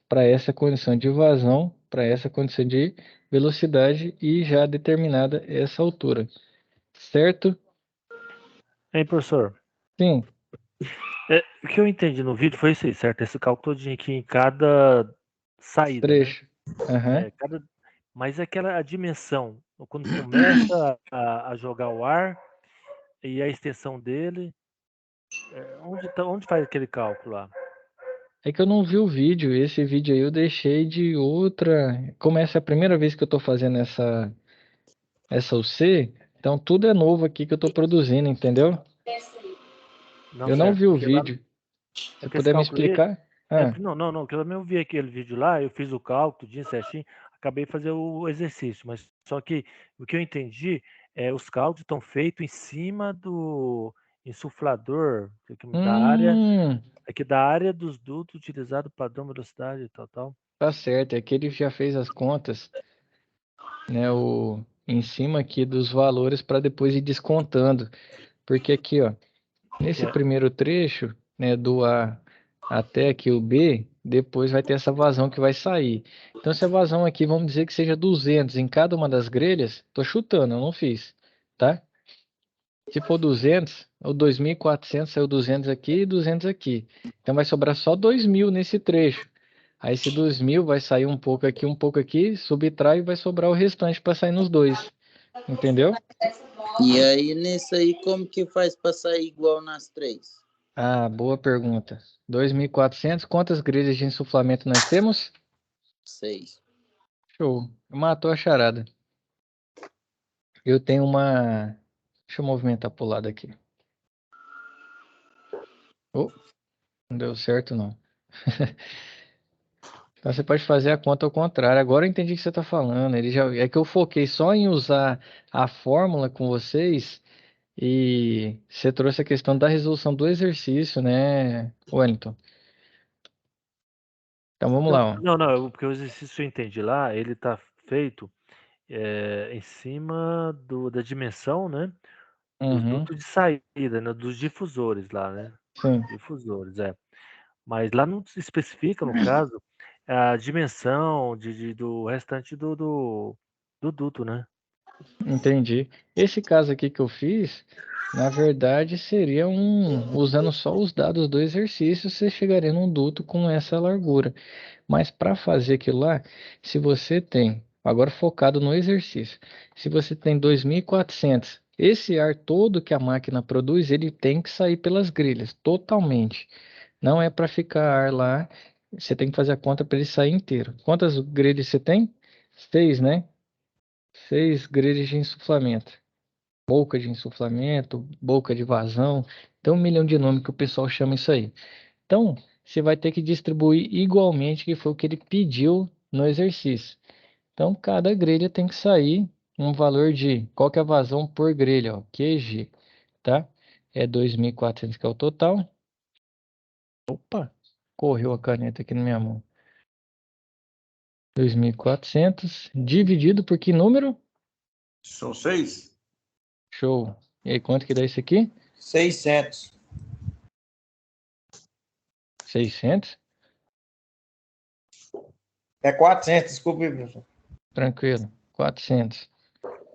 Para essa condição de vazão, para essa condição de velocidade e já determinada essa altura. Certo? Hein, professor? Sim. O que eu entendi no vídeo foi isso aí, certo? Esse cálculo de aqui em cada saída, né? Trecho. Aham. Mas aquela a dimensão, quando começa a jogar o ar e a extensão dele, onde faz aquele cálculo lá? É que eu não vi o vídeo. Esse vídeo aí eu deixei de outra. Como essa é a primeira vez que eu tô fazendo essa UC, então tudo é novo aqui que eu tô produzindo, entendeu? Não, Eu não certo. vi o vídeo. Se Porque esse puder me cálculo aí, explicar? Ah, não, que eu também vi aquele vídeo lá, eu fiz o cálculo, tudinho certinho, acabei de fazer o exercício, mas só que o que eu entendi os cálculos estão feitos em cima do insuflador da área, hum, aqui da área dos dutos utilizado padrão velocidade e tal. tá certo. É que ele já fez as contas, né? Em cima aqui dos valores para depois ir descontando. Porque aqui, ó, Que nesse é, primeiro trecho, né, do A até aqui o B, depois vai ter essa vazão que vai sair. Então, essa vazão aqui, vamos dizer que seja 200 em cada uma das grelhas. Tô chutando, eu não fiz, tá? Se for 200, ou 2.400, saiu 200 aqui e 200 aqui. Então, vai sobrar só 2.000 nesse trecho. Aí, esse 2.000 vai sair um pouco aqui, subtrai e vai sobrar o restante para sair nos dois. Entendeu? E aí, nesse aí, como que faz para sair igual nas três? Ah, boa pergunta. 2.400. Quantas grelhas de insuflamento nós temos? 6. Show. Matou a charada. Eu tenho uma. Deixa eu movimentar pro lado aqui. Oh, não deu certo, não. Então você pode fazer a conta ao contrário. Agora eu entendi o que você está falando. Ele já... É que eu foquei só em usar a fórmula com vocês e você trouxe a questão da resolução do exercício, né, Wellington? Então vamos lá, ó. porque o exercício que eu entendi lá, ele tá feito em cima da dimensão, né? Dos Uhum, dutos de saída, né? Dos difusores lá, né? sim, Difusores, é. Mas lá não se especifica, no caso, a dimensão do restante do duto, né? entendi. Esse caso aqui que eu fiz, na verdade, seria usando só os dados do exercício, você chegaria num duto com essa largura. Mas para fazer aquilo lá, se você tem, agora focado no exercício, se você tem 2.400, esse ar todo que a máquina produz, ele tem que sair pelas grelhas, totalmente. Não é para ficar ar lá, você tem que fazer a conta para ele sair inteiro. Quantas grelhas você tem? Seis, né? Seis grelhas de insuflamento. Boca de insuflamento, boca de vazão. Tem um milhão de nomes que o pessoal chama isso aí. Então, você vai ter que distribuir igualmente, que foi o que ele pediu no exercício. Então, cada grelha tem que sair um valor de, qual que é a vazão por grelha, ó, QG, tá? É 2.400 que é o total. Opa, correu a caneta aqui na minha mão. 2.400 dividido por que número? São 6? Show. E aí, quanto que dá isso aqui? 600. 600? É 400, desculpe, professor. Tranquilo. 400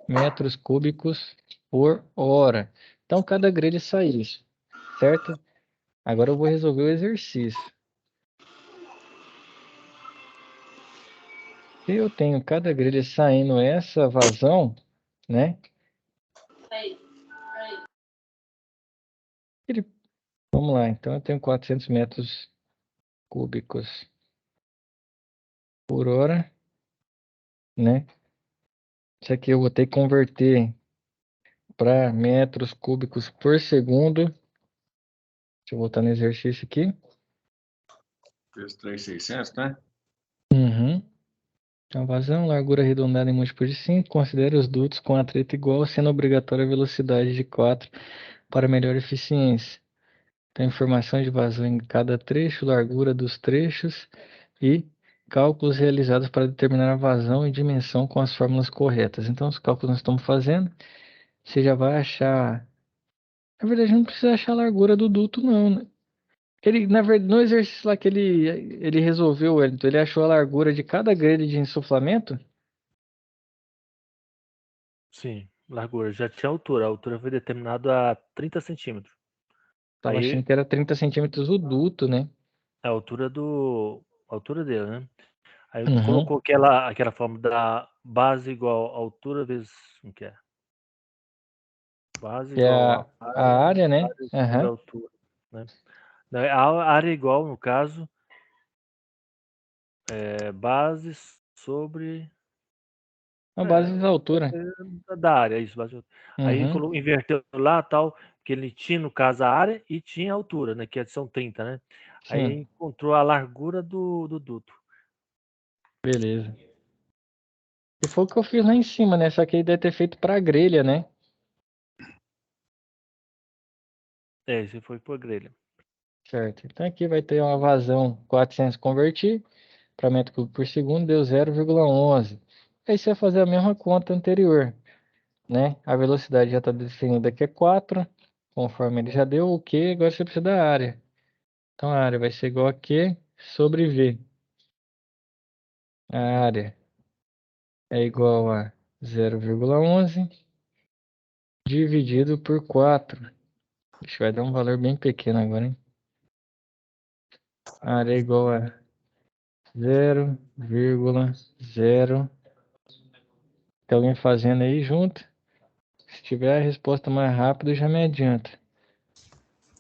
metros cúbicos por hora. Então, cada grelha sai isso, certo? Agora eu vou resolver o exercício. Se eu tenho cada grelha saindo essa vazão, né? Ele... Vamos lá, então eu tenho 400 metros cúbicos por hora, né? Isso aqui eu vou ter que converter para metros cúbicos por segundo. Deixa eu voltar no exercício aqui. Fez 3.600, né? Uhum. Então, vazão, largura arredondada em múltiplo de 5. Considere os dutos com atrito igual, sendo obrigatória a velocidade de 4 para melhor eficiência. Tem informação de vazão em cada trecho, largura dos trechos e cálculos realizados para determinar a vazão e dimensão com as fórmulas corretas. Então, os cálculos que nós estamos fazendo, você já vai achar. Na verdade, não precisa achar a largura do duto, não, né? Ele, na verdade, no exercício lá que ele resolveu, Wellington, ele achou a largura de cada grelha de insuflamento. Sim, largura. Já tinha altura. A altura foi determinada a 30 centímetros. Tava achando Aí, que era 30 centímetros o duto, né? a altura dele, né? Aí Uhum. colocou aquela forma da base igual a altura vezes, como que é? Base Que é igual a área, né? sobre a Aham. altura, né? A área igual, no caso, bases sobre A base da altura. da área, isso. Aí Uhum. inverteu lá, tal, que ele tinha, no caso, a área e tinha a altura, né? Que são 30, né? Aí Sim, encontrou a largura do duto. beleza. E foi o que eu fiz lá em cima, né? Só que aí deve ter feito pra grelha, né? Esse foi por grelha. Certo. Então aqui vai ter uma vazão 400 convertir para metro cúbico por segundo, deu 0,11. Aí você vai fazer a mesma conta anterior, né? A velocidade já está definida que é 4, conforme ele já deu o Q, agora você precisa da área. Então a área vai ser igual a Q sobre V. A área é igual a 0,11 dividido por 4. Isso vai dar um valor bem pequeno agora, hein? A área é igual a 0,0. Tem alguém fazendo aí junto? Se tiver a resposta mais rápida, já me adianta.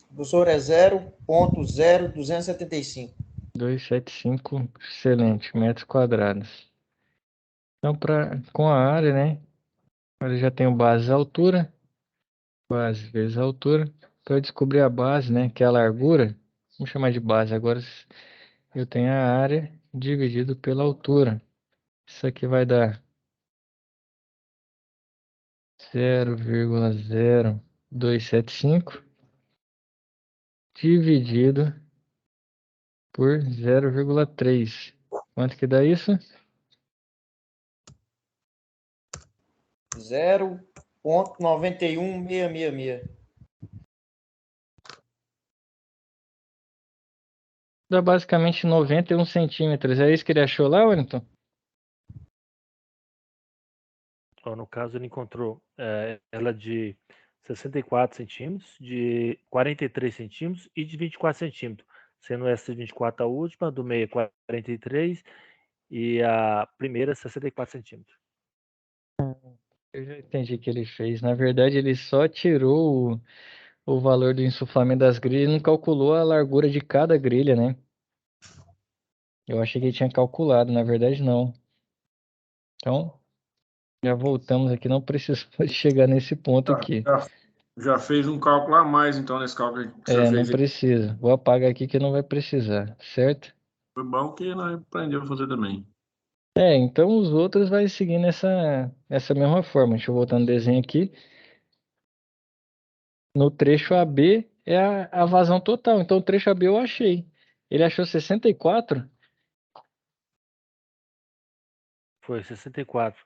Professor, é 0,0275. 275, excelente, metros quadrados. Então, com a área, né? Agora eu já tenho base e altura. Base vezes altura. Para descobrir a base, né? Que é a largura. Vamos chamar de base. Agora eu tenho a área dividido pela altura. Isso aqui vai dar 0,0275 dividido por 0,3. Quanto que dá isso? 0,91666. Dá basicamente 91 centímetros. É isso que ele achou lá, Wellington? No caso, ele encontrou ela de 64 centímetros, de 43 centímetros e de 24 centímetros, sendo essa de 24 a última, do meio 43 e a primeira 64 centímetros. Eu já entendi o que ele fez. Na verdade, ele só tirou o valor do insuflamento das grelhas e não calculou a largura de cada grelha, né? Eu achei que ele tinha calculado, na verdade não. Então, já voltamos aqui, não precisamos chegar nesse ponto aqui. Já fez um cálculo a mais, então, nesse cálculo que você Não fez aí. precisa. Vou apagar aqui que não vai precisar, certo? Foi bom que nós aprendeu a fazer também. Então os outros vai seguindo essa mesma forma. Deixa eu voltar no desenho aqui. No trecho AB é a vazão total. Então o trecho AB eu achei. Ele achou 64? Foi 64.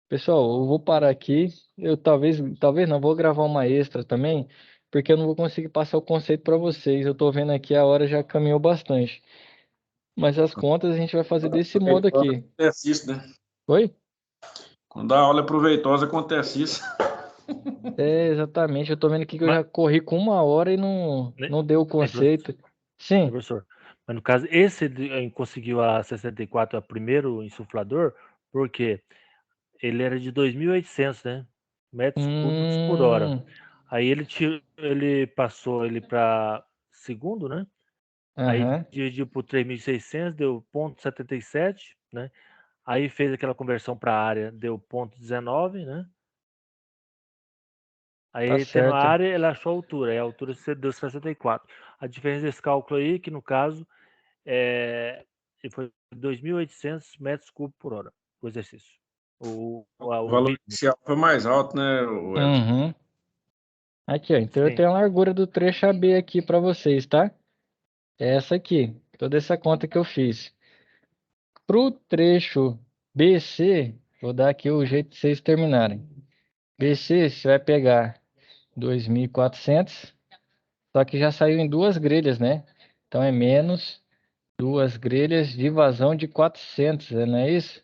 Pessoal, eu vou parar aqui. Eu talvez não, vou gravar uma extra também, porque eu não vou conseguir passar o conceito para vocês. Eu tô vendo aqui a hora já caminhou bastante. Mas as contas a gente vai fazer desse modo aqui. Acontece isso, né? Oi? Quando a aula é proveitosa, acontece isso. Exatamente. Eu tô vendo aqui que eu Mas, já corri com 1 hora e não deu o conceito. Sim. professor, mas no caso, esse conseguiu a 64, o primeiro insuflador, porque ele era de 2.800, né? Metros cúbicos por hora. Hum, Aí ele passou ele para segundo, né? Aí aham, dividiu por 3.600, deu 0,77, né? Aí fez aquela conversão para área, deu 0,19, né? tá Aí tendo a certo. área, ele achou a altura, e a altura deu 64. A diferença desse cálculo aí, que no caso, ele foi 2.800 metros cúbicos por hora, o exercício. O O valor ritmo. inicial foi mais alto, né, Wellington? Uhum. Aqui, ó. Então eu Sim. tenho a largura do trecho AB aqui para vocês, tá? É essa aqui. Toda essa conta que eu fiz. Pro trecho BC, vou dar aqui o jeito de vocês terminarem. BC, você vai pegar 2.400, só que já saiu em duas grelhas, né? Então é menos duas grelhas de vazão de 400, não é isso?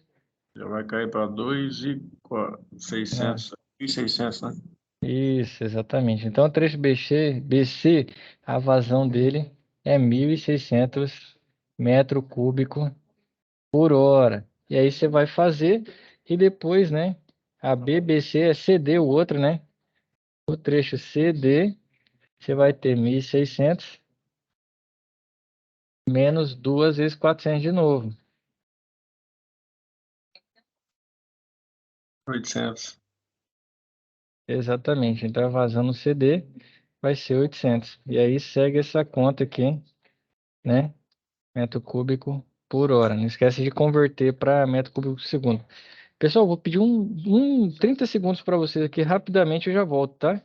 Já vai cair para 2.600, 1.600, né? Isso, exatamente. Então, o trecho BC, a vazão dele é 1.600 metros cúbicos por hora. E aí você vai fazer e depois, né? A BBC é CD, o outro, né? O trecho CD, você vai ter 1.600 menos 2 vezes 400 de novo. 800. Exatamente. Então, vazando o CD, vai ser 800. E aí segue essa conta aqui, né? Metro cúbico por hora. Não esquece de converter para metro cúbico por segundo. Pessoal, vou pedir 30 segundos para vocês aqui. Rapidamente eu já volto, tá?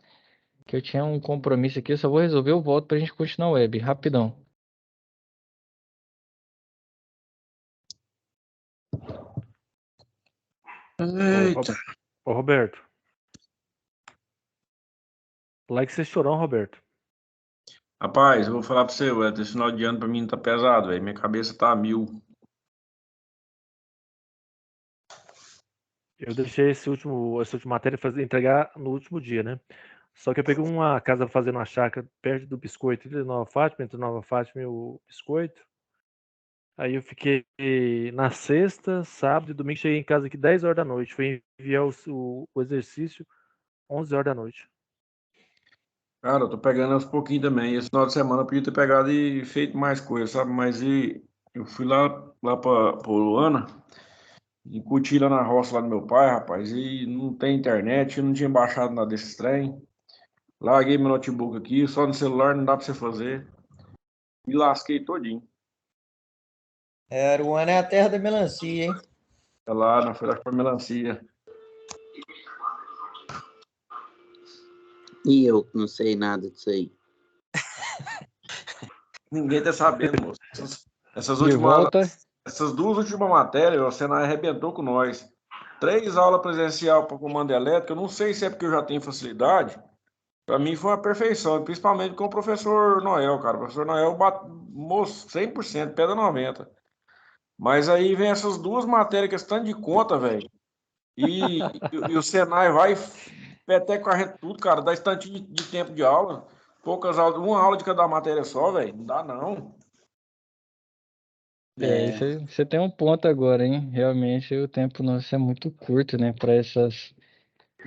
Que eu tinha um compromisso aqui. Eu só vou resolver, eu volto para a gente continuar a web. Rapidão. Eita. Ô, Roberto. Like você chorou, Roberto. Rapaz, eu vou falar pra você, esse final de ano pra mim tá pesado, velho. Minha cabeça tá a 1000. Eu deixei essa última matéria entregar no último dia, né? Só que eu peguei uma casa fazendo uma chácara perto do biscoito, entre Nova Fátima e o biscoito. Aí eu fiquei na sexta, sábado e domingo, cheguei em casa aqui 10 horas da noite. Fui enviar o exercício 11 horas da noite. Cara, eu tô pegando aos pouquinhos também. Esse final de semana eu podia ter pegado e feito mais coisa, sabe? Mas eu fui lá pra Luana e curti lá na roça lá do meu pai, rapaz. E não tem internet, eu não tinha baixado nada desses trem. Larguei meu notebook aqui, só no celular não dá pra você fazer. Me lasquei todinho. Aruana é a terra da melancia, hein? Tá lá na feira da melancia. E eu que não sei nada disso aí. Ninguém tá sabendo, moço. De volta. Essas duas últimas matérias, o Senai arrebentou com nós. 3 aulas presencial para comando elétrico, eu não sei se é porque eu já tenho facilidade. Para mim foi uma perfeição, principalmente com o professor Noel, cara. O professor Noel moço, 100%, pedra 90. Mas aí vem essas duas matérias que estão de conta, velho. E o Senai vai até com a gente tudo, cara. Dá instantinho de tempo de aula. Poucas aulas, uma aula de cada matéria só, velho. Não dá, não. Você tem um ponto agora, hein? Realmente o tempo nosso é muito curto, né? Para essas.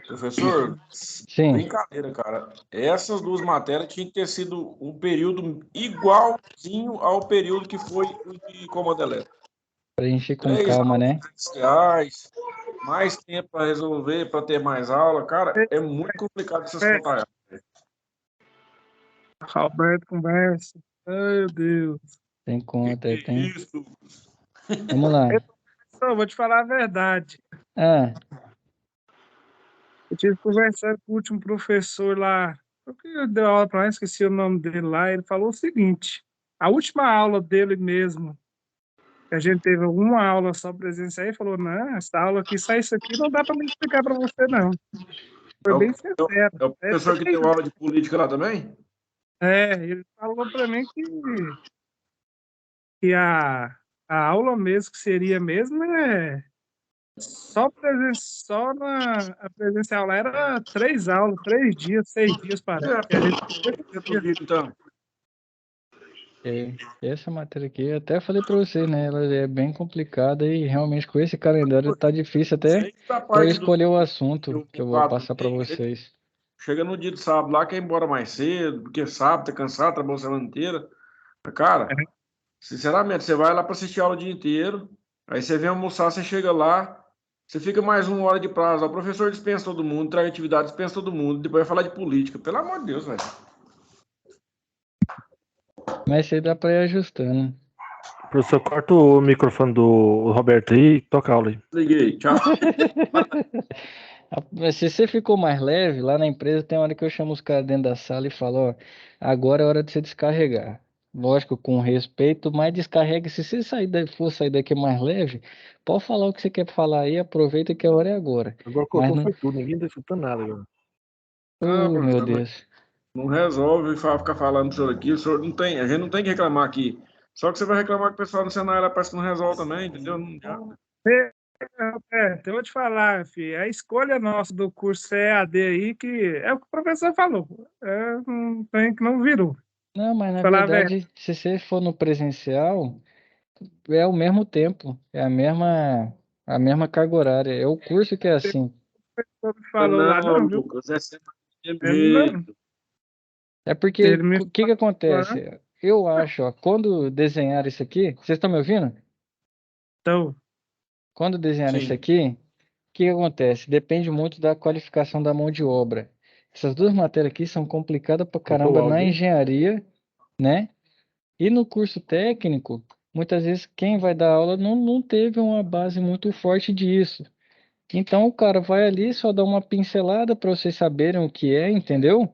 Professor, Sim, brincadeira, cara. Essas duas matérias tinham que ter sido um período igualzinho ao período que foi o de comando elétrico. para a gente ir com 3 calma, aulas né? presenciais, mais tempo para resolver, para ter mais aula. Cara, é muito complicado essas contas. Roberto conversa. Ai, meu Deus. Tem conta, Que tem. isso? Vamos lá. Eu vou te falar a verdade. Ah, Eu tive conversando com o último professor lá. Eu dei aula para lá, esqueci o nome dele lá. Ele falou o seguinte: a última aula dele mesmo, que a gente teve uma aula só presencial, ele falou: não, essa aula aqui, só isso aqui não dá para me explicar para você, não. É Foi o, bem sincero. é o professor que deu aula de política lá também? Ele falou para mim que a aula mesmo, que seria mesmo, só a presencial lá era 3 aulas, 3 dias, 6 dias, parece. É, E a gente então. essa matéria aqui, eu até falei para você, né? Ela é bem complicada e realmente com esse calendário tá difícil até Sei da para eu parte do escolher o assunto eu que eu vou quadro passar para vocês. chega no dia de sábado lá, quer ir embora mais cedo, porque sábado tá cansado, trabalhou a semana inteira. Cara, sinceramente, você vai lá para assistir a aula o dia inteiro, aí você vem almoçar, você chega lá, você fica mais 1 hora de prazo, o professor dispensa todo mundo, entrega atividade, dispensa todo mundo, depois vai falar de política. Pelo amor de Deus, velho. Mas isso aí dá para ir ajustando. Professor, corta o microfone do Roberto aí e toca a aula aí. Liguei, tchau. Mas se você ficou mais leve, lá na empresa tem hora que eu chamo os caras dentro da sala e falo, ó, agora é hora de você descarregar. Lógico, com respeito, mas descarrega. Se você for sair daqui mais leve, pode falar o que você quer falar aí, aproveita que a hora é agora. Agora Mas cortou não. foi tudo, ninguém tá escutando nada agora. Ah, Oh, meu professor, mas Deus. não resolve ficar falando do senhor aqui, o senhor não tem, a gente não tem que reclamar aqui. Só que você vai reclamar que o pessoal no Senai lá parece que não resolve também, entendeu? Não adianta. então eu vou te falar, filho, a escolha nossa do curso EAD aí, que é o que o professor falou, não tem que não virou. Não, mas na Falar a verdade, verdade, se você for no presencial, é o mesmo tempo, é a mesma carga horária. É o curso que é assim. o professor Ah, falou lá, não, não, viu? Lucas, é sempre do mesmo Ele não, jeito. É porque ele me o que falou lá, acontece? eu acho, ó, quando desenhar isso aqui, vocês estão me ouvindo? Então, Quando desenhar isso Sim. aqui, o que acontece? Depende muito da qualificação da mão de obra. Essas duas matérias aqui são complicadas pra Cortou o caramba na áudio aí? engenharia, né? E no curso técnico, muitas vezes quem vai dar aula não teve uma base muito forte disso. Então o cara vai ali, só dá uma pincelada para vocês saberem o que é, entendeu?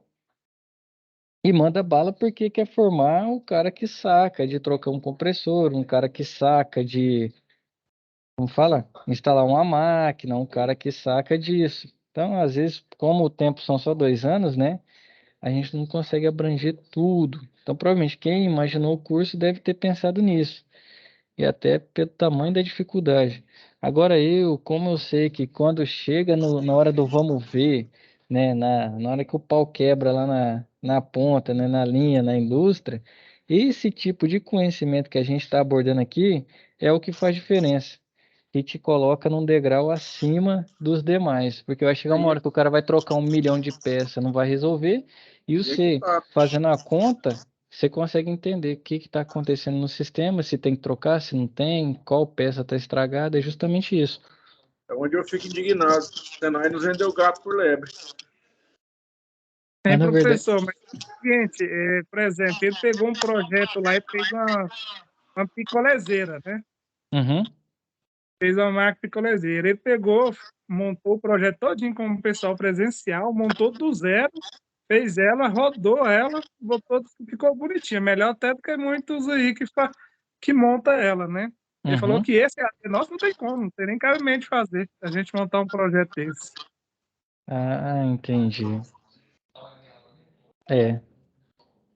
E manda bala porque quer formar o cara que saca de trocar um compressor, um cara que saca de, como fala? Instalar uma máquina, um cara que saca disso. Então, às vezes, como o tempo são só 2 anos, né? A gente não consegue abranger tudo. Então, provavelmente, quem imaginou o curso deve ter pensado nisso. E até pelo tamanho da dificuldade. Agora como eu sei que quando chega na hora do vamos ver, né, na hora que o pau quebra lá na ponta, né, na linha, na indústria, esse tipo de conhecimento que a gente está abordando aqui é o que faz diferença. E te coloca num degrau acima dos demais. Porque vai chegar uma Aí, hora que o cara vai trocar 1 milhão de peças, não vai resolver, e aí é que você, tá. fazendo a conta, você consegue entender o que está acontecendo no sistema, se tem que trocar, se não tem, qual peça está estragada, é justamente isso. É onde eu fico indignado. O Senai nos vendeu gato por lebre. Mas tem na verdade, professor, mas é o seguinte, por exemplo, ele pegou um projeto lá e fez uma picolezeira, né? uhum, Fez uma máquina picolezeira. Ele pegou, montou o projeto todinho como pessoal presencial, montou do zero, fez ela, rodou ela, botou, ficou bonitinha. Melhor até do que muitos aí que monta ela, né? Ele falou uhum. que esse nosso não tem como, não tem nem cabimento de fazer, a gente montar um projeto desse. Ah, entendi. É,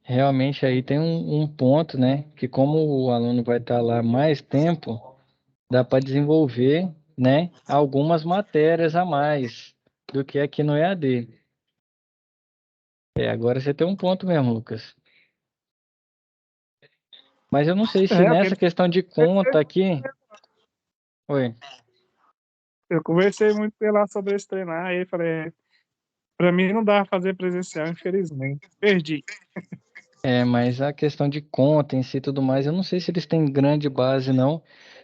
realmente aí tem um ponto, né, que como o aluno vai estar lá mais tempo, dá para desenvolver, né, algumas matérias a mais do que aqui no EAD. É, agora você tem um ponto mesmo, Lucas. Mas eu não sei se É, eu nessa quero questão de conta aqui. Oi. Eu conversei muito com ele lá sobre esse treinar, aí eu falei, para mim não dá pra fazer presencial, infelizmente. Perdi. É, mas a questão de conta em si e tudo mais, eu não sei se eles têm grande base, não,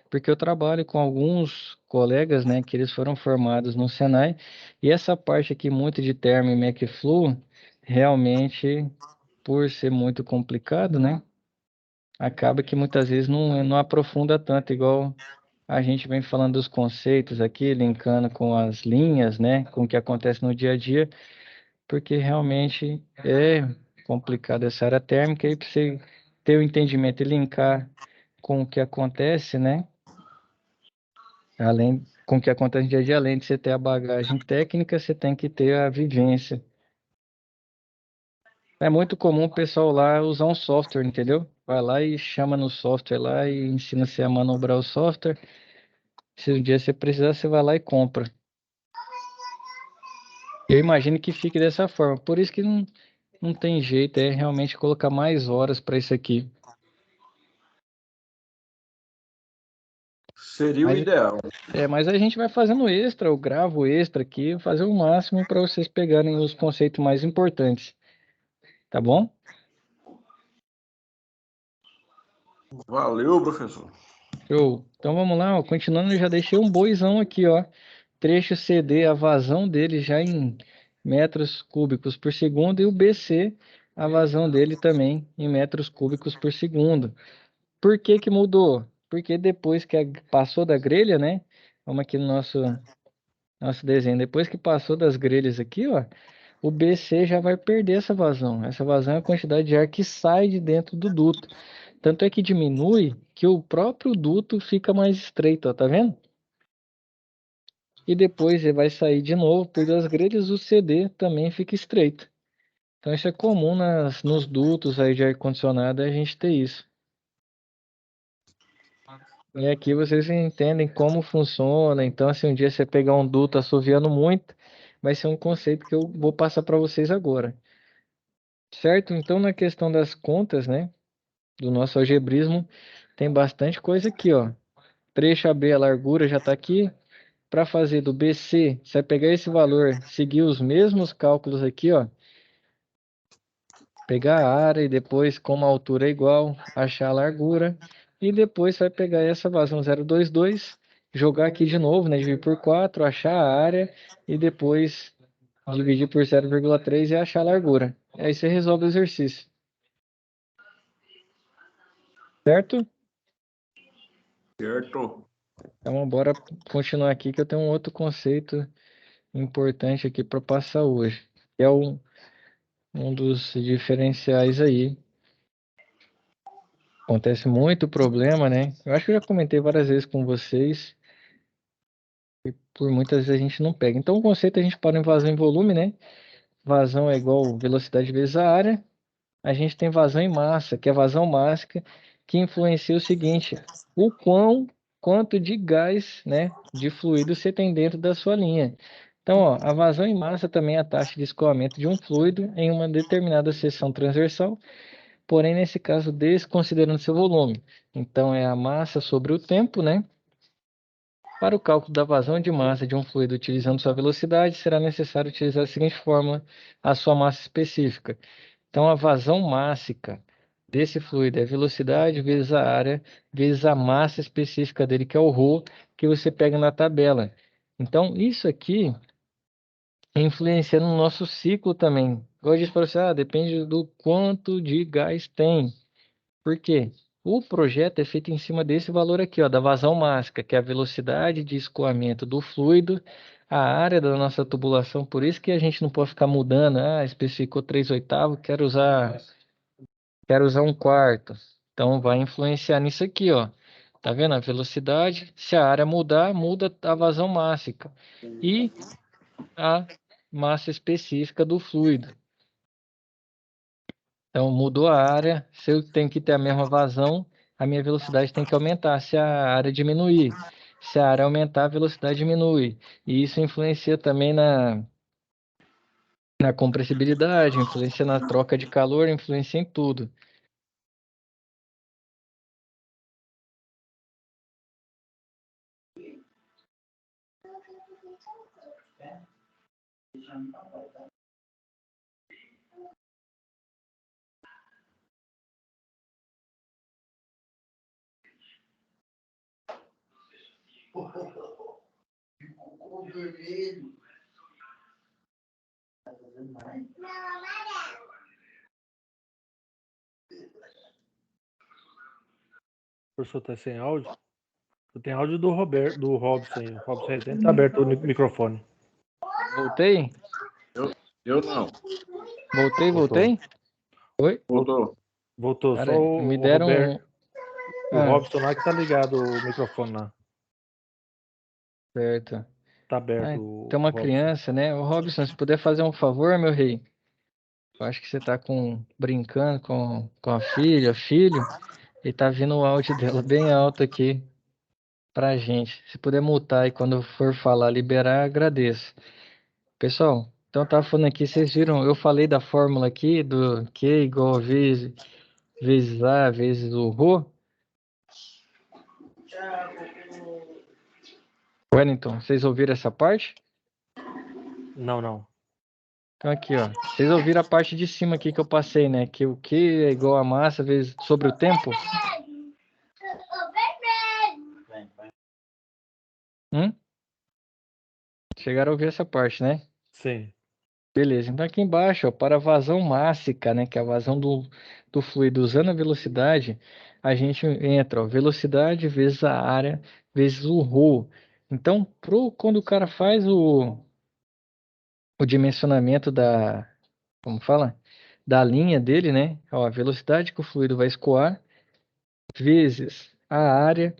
porque eu trabalho com alguns colegas, né, que eles foram formados no Senai, e essa parte aqui, muito de termo e MacFlow, realmente, por ser muito complicado, né, acaba que muitas vezes não aprofunda tanto, igual a gente vem falando dos conceitos aqui, linkando com as linhas, né, com o que acontece no dia a dia, porque realmente é complicado essa área térmica e para você ter o entendimento e linkar com o que acontece, né? Além com o que acontece no dia a dia, além de você ter a bagagem técnica, você tem que ter a vivência. É muito comum o pessoal lá usar um software, entendeu? Vai lá e chama no software lá e ensina você a manobrar o software. Se um dia você precisar, você vai lá e compra. Eu imagino que fique dessa forma. Por isso que não tem jeito, é realmente colocar mais horas para isso aqui. Seria o Mas, ideal. mas a gente vai fazendo extra, eu gravo extra aqui, fazer o máximo para vocês pegarem os conceitos mais importantes, tá bom? Valeu, professor. Show. Então vamos lá, ó, continuando, eu já deixei um boizão aqui, ó. Trecho CD, a vazão dele já em metros cúbicos por segundo e o BC, a vazão dele também em metros cúbicos por segundo. Por que que mudou? Porque depois que passou da grelha, né? Vamos aqui no nosso desenho. Depois que passou das grelhas aqui, ó, o BC já vai perder essa vazão. Essa vazão é a quantidade de ar que sai de dentro do duto. Tanto é que diminui que o próprio duto fica mais estreito, ó, tá vendo? E depois ele vai sair de novo por das grelhas, o CD também fica estreito. Então isso é comum nos dutos aí de ar-condicionado a gente ter isso. E aqui vocês entendem como funciona. Então, se um dia você pegar um duto assoviando muito, vai ser um conceito que eu vou passar para vocês agora. Certo? Então, na questão das contas, né, do nosso algebrismo, tem bastante coisa aqui, ó. Trecho AB, a largura já está aqui. Para fazer do BC, você vai pegar esse valor, seguir os mesmos cálculos aqui, ó. pegar a área e depois, como a altura é igual, achar a largura. E depois vai pegar essa vazão 0,22, jogar aqui de novo, né? Dividir por 4, achar a área e depois dividir por 0,3 e achar a largura. Aí você resolve o exercício. Certo? Certo. Então, bora continuar aqui que eu tenho um outro conceito importante aqui para passar hoje, que é um dos diferenciais aí. Acontece muito problema, né? Eu acho que eu já comentei várias vezes com vocês, e por muitas vezes a gente não pega. Então, o conceito a gente para em vazão em volume, né? Vazão é igual velocidade vezes a área. A gente tem vazão em massa, que é vazão mássica, que influencia o seguinte: quanto de gás, né, de fluido você tem dentro da sua linha. Então, ó, a vazão em massa também é a taxa de escoamento de um fluido em uma determinada seção transversal, porém, nesse caso, desconsiderando seu volume. Então, é a massa sobre o tempo, né? Para o cálculo da vazão de massa de um fluido utilizando sua velocidade, será necessário utilizar a seguinte fórmula: a sua massa específica. Então, a vazão mássica desse fluido é velocidade vezes a área vezes a massa específica dele, que é o ρ, que você pega na tabela. Então, isso aqui influencia no nosso ciclo também. Eu disse para você, depende do quanto de gás tem. Por quê? O projeto é feito em cima desse valor aqui, ó, da vazão mássica, que é a velocidade de escoamento do fluido, a área da nossa tubulação. Por isso que a gente não pode ficar mudando. Especificou 3/8, quero usar 1/4. Então vai influenciar nisso aqui, ó. Tá vendo a velocidade? Se a área mudar, muda a vazão mássica e a massa específica do fluido. Então mudou a área, se eu tenho que ter a mesma vazão, a minha velocidade tem que aumentar. Se a área diminuir, se a área aumentar, a velocidade diminui. E isso influencia também na compressibilidade, influencia na troca de calor, influencia em tudo. O professor tá sem áudio? Tem áudio do Roberto, do Robson aí. O Robson Rezende tá aberto o microfone. Voltei? Eu não. Voltei? Oi? Voltou. Cara, Só o me deram Roberto, o Ah, Robson lá que tá ligado o microfone lá. certo. Tá aberto Tem o uma Robson. criança, né? Ô, Robson, se puder fazer um favor, meu rei. Eu acho que você tá brincando com a filha, filho, e tá vindo o áudio dela bem alto aqui pra gente. Se puder mutar e quando for falar, liberar, agradeço. Pessoal, então eu tava falando aqui, vocês viram, eu falei da fórmula aqui do Q igual a vezes A vezes o ρ. Wellington, vocês ouviram essa parte? Não. Então aqui, ó. Vocês ouviram a parte de cima aqui que eu passei, né? Que o Q é igual a massa vezes sobre o tempo? Chegaram a ouvir essa parte, né? Sim. Beleza. Então aqui embaixo, ó, para a vazão mássica, né? Que é a vazão do fluido usando a velocidade, a gente entra, ó, velocidade vezes a área vezes o ρ. Então, quando o cara faz o dimensionamento como fala? Da linha dele, né? Ó, a velocidade que o fluido vai escoar vezes a área.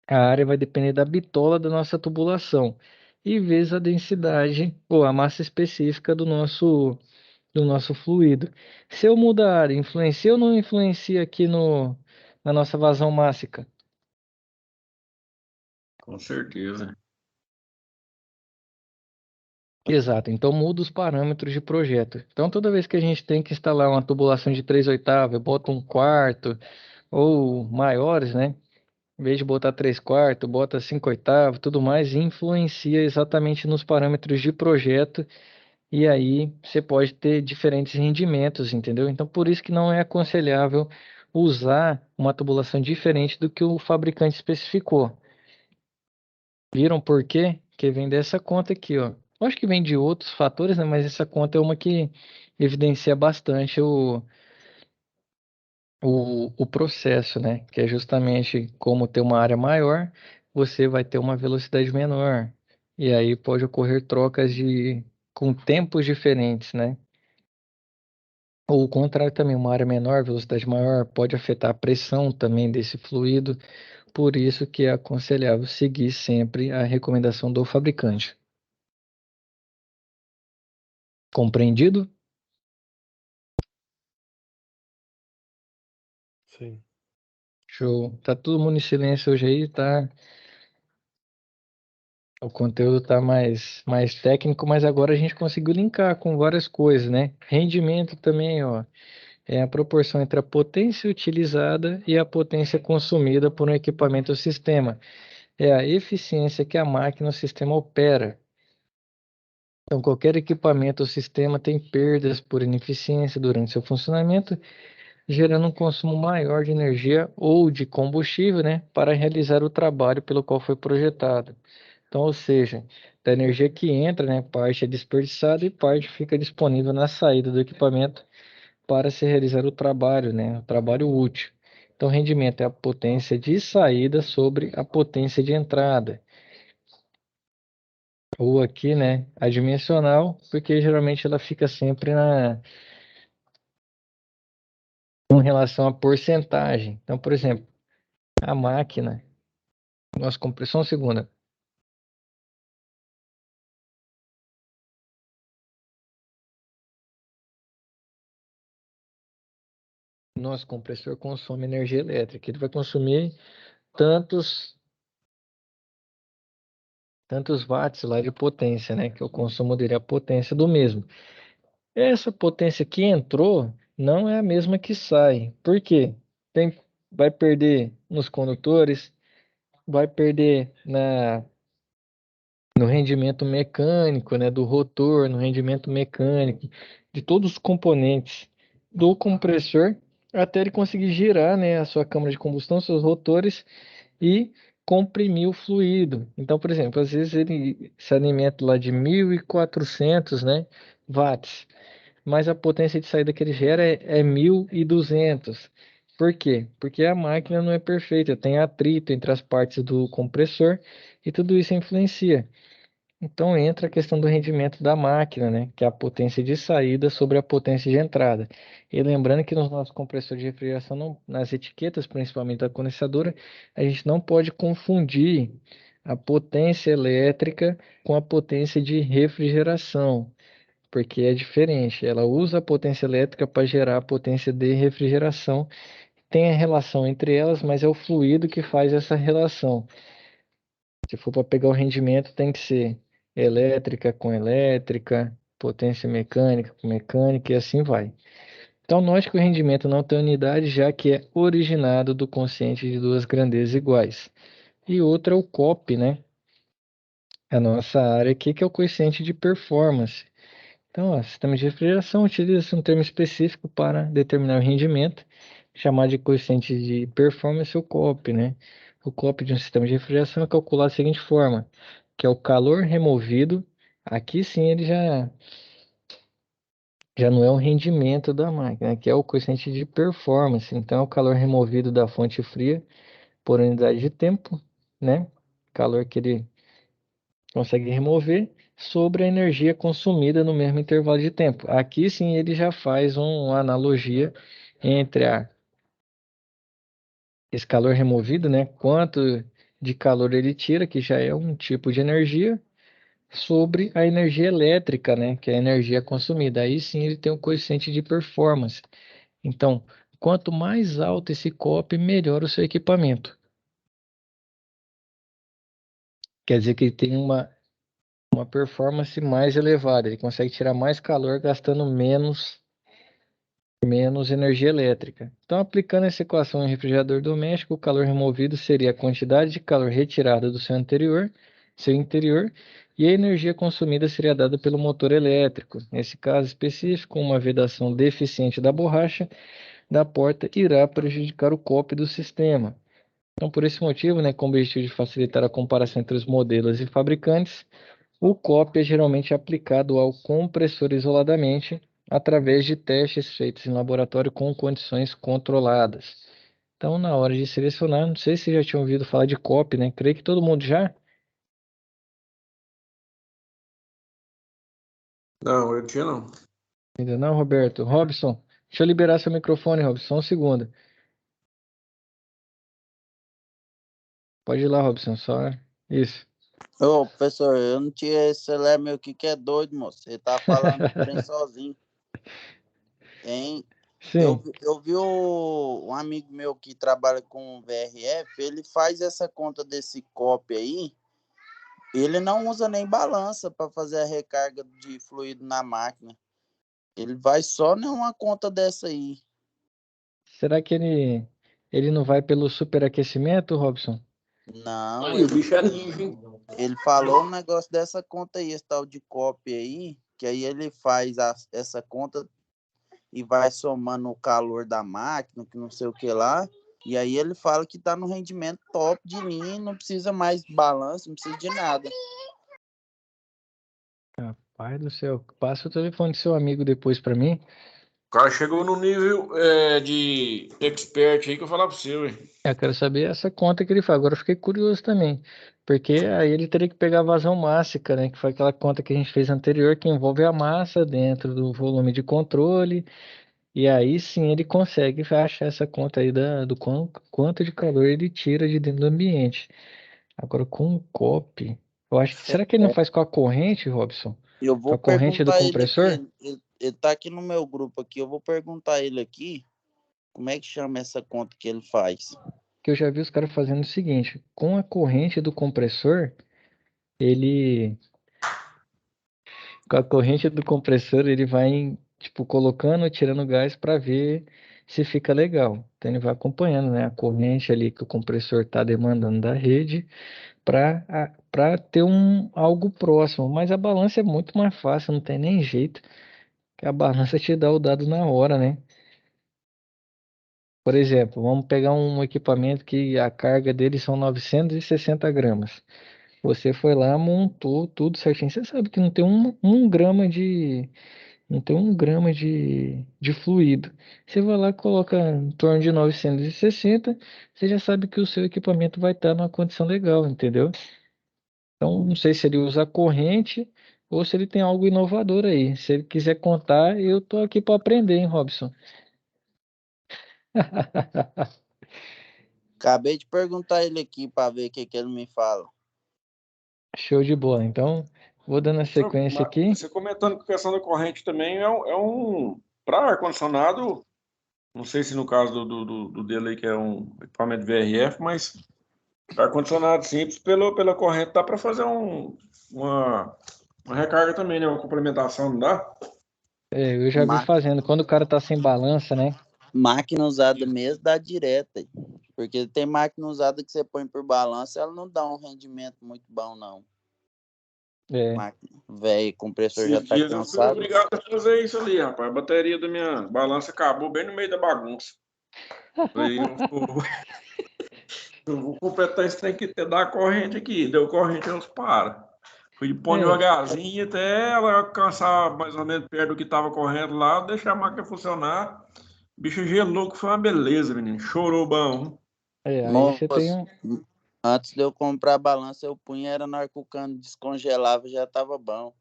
A área vai depender da bitola da nossa tubulação e vezes a densidade ou a massa específica do nosso fluido. Se eu mudar a área, influencia ou não influencia aqui na nossa vazão mássica? Com certeza. Exato, então muda os parâmetros de projeto. Então toda vez que a gente tem que instalar uma tubulação de 3/8, bota 1/4 ou maiores, né? Em vez de botar 3/4, bota 5/8, tudo mais, influencia exatamente nos parâmetros de projeto e aí você pode ter diferentes rendimentos, entendeu? Então, por isso que não é aconselhável usar uma tubulação diferente do que o fabricante especificou. Viram por quê? Que vem dessa conta aqui, ó. Acho que vem de outros fatores, né? Mas essa conta é uma que evidencia bastante o processo, né? Que é justamente como ter uma área maior, você vai ter uma velocidade menor. E aí pode ocorrer trocas com tempos diferentes, né? Ou o contrário também, uma área menor, velocidade maior, pode afetar a pressão também desse fluido. Por isso que é aconselhável seguir sempre a recomendação do fabricante. Compreendido? Sim. Show. Tá todo mundo em silêncio hoje aí, tá? O conteúdo tá mais técnico, mas agora a gente conseguiu linkar com várias coisas, né? Rendimento também, ó. É a proporção entre a potência utilizada e a potência consumida por um equipamento ou sistema. É a eficiência que a máquina ou sistema opera. Então, qualquer equipamento ou sistema tem perdas por ineficiência durante seu funcionamento, gerando um consumo maior de energia ou de combustível, né, para realizar o trabalho pelo qual foi projetado. Então, ou seja, da energia que entra, né, parte é desperdiçada e parte fica disponível na saída do equipamento para se realizar o trabalho, né, o trabalho útil. Então, rendimento é a potência de saída sobre a potência de entrada. Ou aqui, né, adimensional, porque geralmente ela fica sempre com relação à porcentagem. Então, por exemplo, a máquina, nossa compressão segunda. Nosso compressor consome energia elétrica. Ele vai consumir tantos watts lá de potência, né? Que o consumo dele é a potência do mesmo. Essa potência que entrou não é a mesma que sai. Por quê? Vai perder nos condutores, vai perder no rendimento mecânico, né, do rotor, no rendimento mecânico, de todos os componentes do compressor, até ele conseguir girar, né, a sua câmara de combustão, seus rotores e comprimir o fluido. Então, por exemplo, às vezes ele se alimenta lá de 1.400, né, watts, mas a potência de saída que ele gera é 1.200. Por quê? Porque a máquina não é perfeita, tem atrito entre as partes do compressor e tudo isso influencia. Então entra a questão do rendimento da máquina, né? Que é a potência de saída sobre a potência de entrada. E lembrando que nos nossos compressores de refrigeração, nas etiquetas, principalmente da condensadora, a gente não pode confundir a potência elétrica com a potência de refrigeração, porque é diferente. Ela usa a potência elétrica para gerar a potência de refrigeração. Tem a relação entre elas, mas é o fluido que faz essa relação. Se for para pegar o rendimento, tem que ser elétrica com elétrica, potência mecânica com mecânica e assim vai. Então, nós que o rendimento não tem unidade, já que é originado do quociente de duas grandezas iguais. E outra é o COP, né? A nossa área aqui, que é o coeficiente de performance. Então, o sistema de refrigeração utiliza-se um termo específico para determinar o rendimento, chamado de coeficiente de performance ou COP, né? O COP de um sistema de refrigeração é calculado da seguinte forma, que é o calor removido, aqui sim ele já não é o rendimento da máquina, que é o coeficiente de performance, então é o calor removido da fonte fria por unidade de tempo, né? Calor que ele consegue remover sobre a energia consumida no mesmo intervalo de tempo. Aqui sim ele já faz uma analogia entre esse calor removido, né? Quanto de calor ele tira, que já é um tipo de energia, sobre a energia elétrica, né? Que é a energia consumida. Aí sim ele tem um coeficiente de performance. Então, quanto mais alto esse COP, melhor o seu equipamento. Quer dizer que ele tem uma performance mais elevada, ele consegue tirar mais calor gastando menos energia elétrica. Então, aplicando essa equação em refrigerador doméstico, o calor removido seria a quantidade de calor retirada do seu interior, e a energia consumida seria dada pelo motor elétrico. Nesse caso específico, uma vedação deficiente da borracha da porta irá prejudicar o COP do sistema. Então, por esse motivo, né, com o objetivo de facilitar a comparação entre os modelos e fabricantes, o COP é geralmente aplicado ao compressor isoladamente, através de testes feitos em laboratório com condições controladas. Então, na hora de selecionar, não sei se vocês já tinham ouvido falar de COP, né? Creio que todo mundo já. Não, eu tinha não. Ainda não, Roberto? Robson, deixa eu liberar seu microfone, Robson, só um segundo. Pode ir lá, Robson, só isso. Ô, professor, eu não tinha esse celular meu aqui que é doido, moço. Você tá falando trem sozinho. Hein? Sim, Eu vi um amigo meu que trabalha com VRF, ele faz essa conta desse COP aí, ele não usa nem balança para fazer a recarga de fluido na máquina. Ele vai só numa conta dessa aí. será que ele não vai pelo superaquecimento, Robson? Não, Aí, o bicho é ninja, hein? ele falou um negócio dessa conta aí, esse tal de COP aí, que aí ele faz essa conta e vai somando o calor da máquina, que não sei o que lá, e aí ele fala que tá no rendimento top de linha, não precisa mais balanço, não precisa de nada. Pai do céu, passa o telefone do seu amigo depois para mim. O cara chegou no nível de expert aí que eu falava pra você, ué. Eu quero saber essa conta que ele faz. Agora eu fiquei curioso também, porque aí ele teria que pegar a vazão mássica, né? Que foi aquela conta que a gente fez anterior, que envolve a massa dentro do volume de controle, e aí sim ele consegue achar essa conta aí do quanto de calor ele tira de dentro do ambiente. Agora com o COP, eu acho que será que ele não faz com a corrente, Robson? Eu Com vou a corrente do perguntar ele aqui, compressor? ele tá aqui no meu grupo aqui, eu vou perguntar ele aqui, como é que chama essa conta que ele faz? Que eu já vi os caras fazendo o seguinte, com a corrente do compressor, ele com a corrente do compressor, ele vai, tipo, colocando, tirando gás para ver se fica legal. Então ele vai acompanhando, né, a corrente ali que o compressor está demandando da rede para ter algo próximo. Mas a balança é muito mais fácil, não tem nem jeito, que a balança te dá o dado na hora, né? Por exemplo, vamos pegar um equipamento que a carga dele são 960 gramas. Você foi lá, montou tudo certinho. Você sabe que não grama não tem 1 grama de fluido. Você vai lá, coloca em torno de 960, você já sabe que o seu equipamento vai estar numa condição legal, entendeu? Então, não sei se ele usa corrente ou se ele tem algo inovador aí. Se ele quiser contar, eu tô aqui para aprender, hein, Robson? Acabei de perguntar ele aqui para ver o que ele me fala. Show de bola. Então, vou dando a sequência aqui. Você comentando com a questão da corrente também, para ar-condicionado, não sei se no caso do dele aí, que é um equipamento VRF, mas ar-condicionado simples, pela corrente, dá para fazer uma recarga também, né? Uma complementação, não dá? Eu já vi Ma fazendo. Quando o cara tá sem balança, né? Máquina usada mesmo dá direta, porque tem máquina usada que você põe por balanço, ela não dá um rendimento muito bom, não. É. Máquina, velho, compressor já Esses tá dias eu fui cansado. obrigado a fazer isso ali, rapaz. A bateria da minha balança acabou bem no meio da bagunça. Falei, eu vou completar esse trem que dar a corrente aqui. Deu corrente, eu para. Fui pôr É, devagarzinho até ela alcançar mais ou menos perto do que estava correndo lá, deixar a máquina funcionar. O bicho gelou, que foi uma beleza, menino. Chorou bom. aí você tem Moço, antes de eu comprar a balança, eu punha, era na hora que o cano descongelava, já tava bom.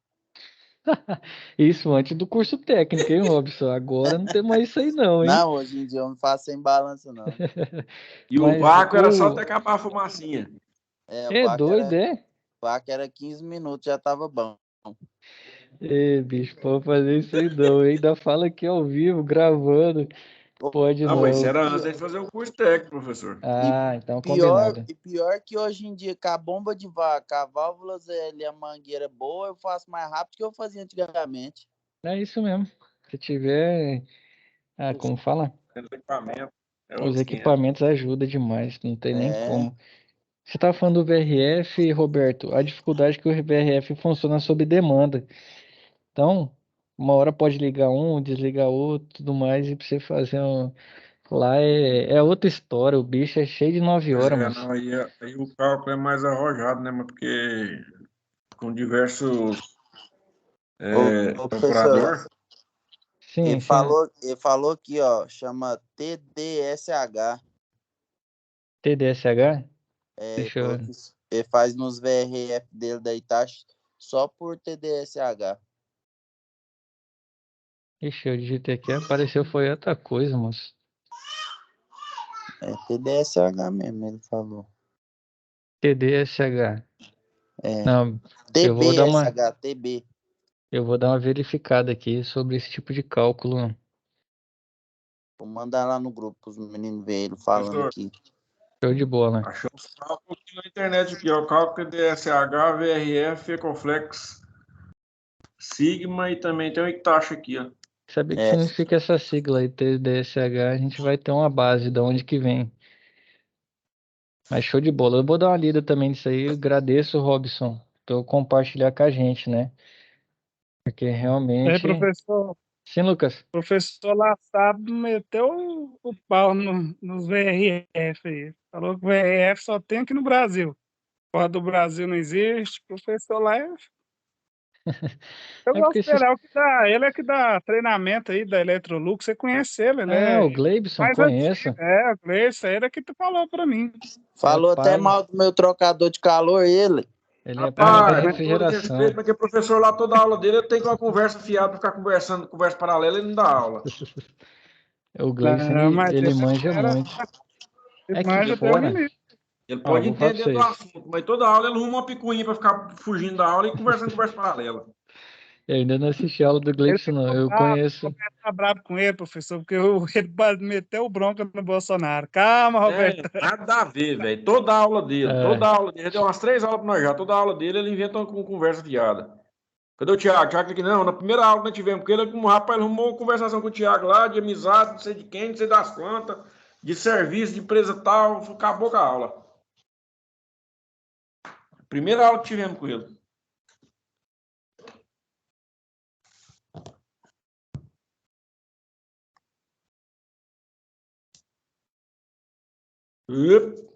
isso antes do curso técnico, hein, Robson? Agora não tem mais isso aí não, hein? Não, hoje em dia eu não faço sem balança, não. E o Mas vácuo era só até acabar a fumacinha. O é doido, é? vácuo era 15 minutos, já tava bom. Bicho, pode fazer isso aí não. Ainda fala aqui ao vivo, gravando. Pode Ah, mas isso não. era antes de fazer o curso técnico, professor. Ah, então combinado. Pior que hoje em dia, com a bomba de vaca, a válvula ZL e a mangueira boa, eu faço mais rápido que eu fazia antigamente. É isso mesmo. Se tiver, como fala? Equipamento. É Os outros 500. equipamentos ajudam demais, não tem nem É, como. Você estava falando do VRF, Roberto, a dificuldade é que o VRF funciona sob demanda. Então, uma hora pode ligar um, desligar outro, tudo mais, e pra você fazer um... Lá é outra história, o bicho é cheio de 9 horas, moço. Não, aí o cálculo é mais arrojado, né? Mas porque com diversos Ô, professor, operador, Sim, ele falou aqui, ó, chama TDSH. TDSH? Ele Deixa falou eu... que ele faz nos VRF dele daí, tá só por TDSH. Ixi, eu digitei aqui, apareceu, foi outra coisa, moço. É TDSH mesmo, ele falou. TDSH. É. Não, eu vou dar uma, TB. eu vou dar uma verificada aqui sobre esse tipo de cálculo. Vou mandar lá no grupo os meninos verem ele falando professor, aqui. Show de bola. achamos cálculo aqui na internet aqui, ó. Cálculo TDSH, VRF, Ecoflex, Sigma e também tem o Ictacho aqui, ó. Saber o que É. significa essa sigla aí, TDSH, a gente vai ter uma base de onde que vem. Mas show de bola. Eu vou dar uma lida também nisso aí. Eu agradeço, Robson, por compartilhar com a gente, né? Porque realmente. Professor, Sim, Lucas. professor lá sabe meteu o pau nos VRF aí. Falou que o VRF só tem aqui no Brasil. Fora do Brasil não existe. Professor lá é. Eu É porque gosto dele, esses. é o que dá. Ele é que dá treinamento aí da Electrolux. Você conhece ele, ele Ah, o é Gleibson, mais conheço. antigo. É, o Gleice, ele é que tu falou pra mim. Falou até pai. mal do meu trocador de calor, ele. Ele é pai da Rapaz, com todo refrigeração. respeito, mas que o professor lá, toda aula dele, eu tenho uma conversa fiada, ficar conversando, conversa paralela, ele não dá aula. O Gleibson, Não, mas ele ele manja era, muito. ele É que manja Deus me fora. livre. Ele Ó, eu pode vou falar pra entender do vocês. assunto, mas toda aula ele arruma uma picuinha para ficar fugindo da aula e conversando conversa paralela. Eu ainda não assisti a aula do Ele Gleibson, não. ficou Eu bravo, conheço. tá bravo com ele, professor, porque ele meteu bronca no Bolsonaro. Calma, Roberto. Nada a ver, velho. Toda aula dele, É, já deu umas 3 aulas para nós já. Toda aula dele ele inventa uma conversa fiada. Cadê o Thiago? Thiago aqui, não, na primeira aula que nós tivemos, porque ele, como rapaz, ele arrumou uma conversação com o Thiago lá, de amizade, não sei de quem, não sei das quantas, de serviço, de empresa tal, acabou com a aula. Primeira aula que tivemos com ele.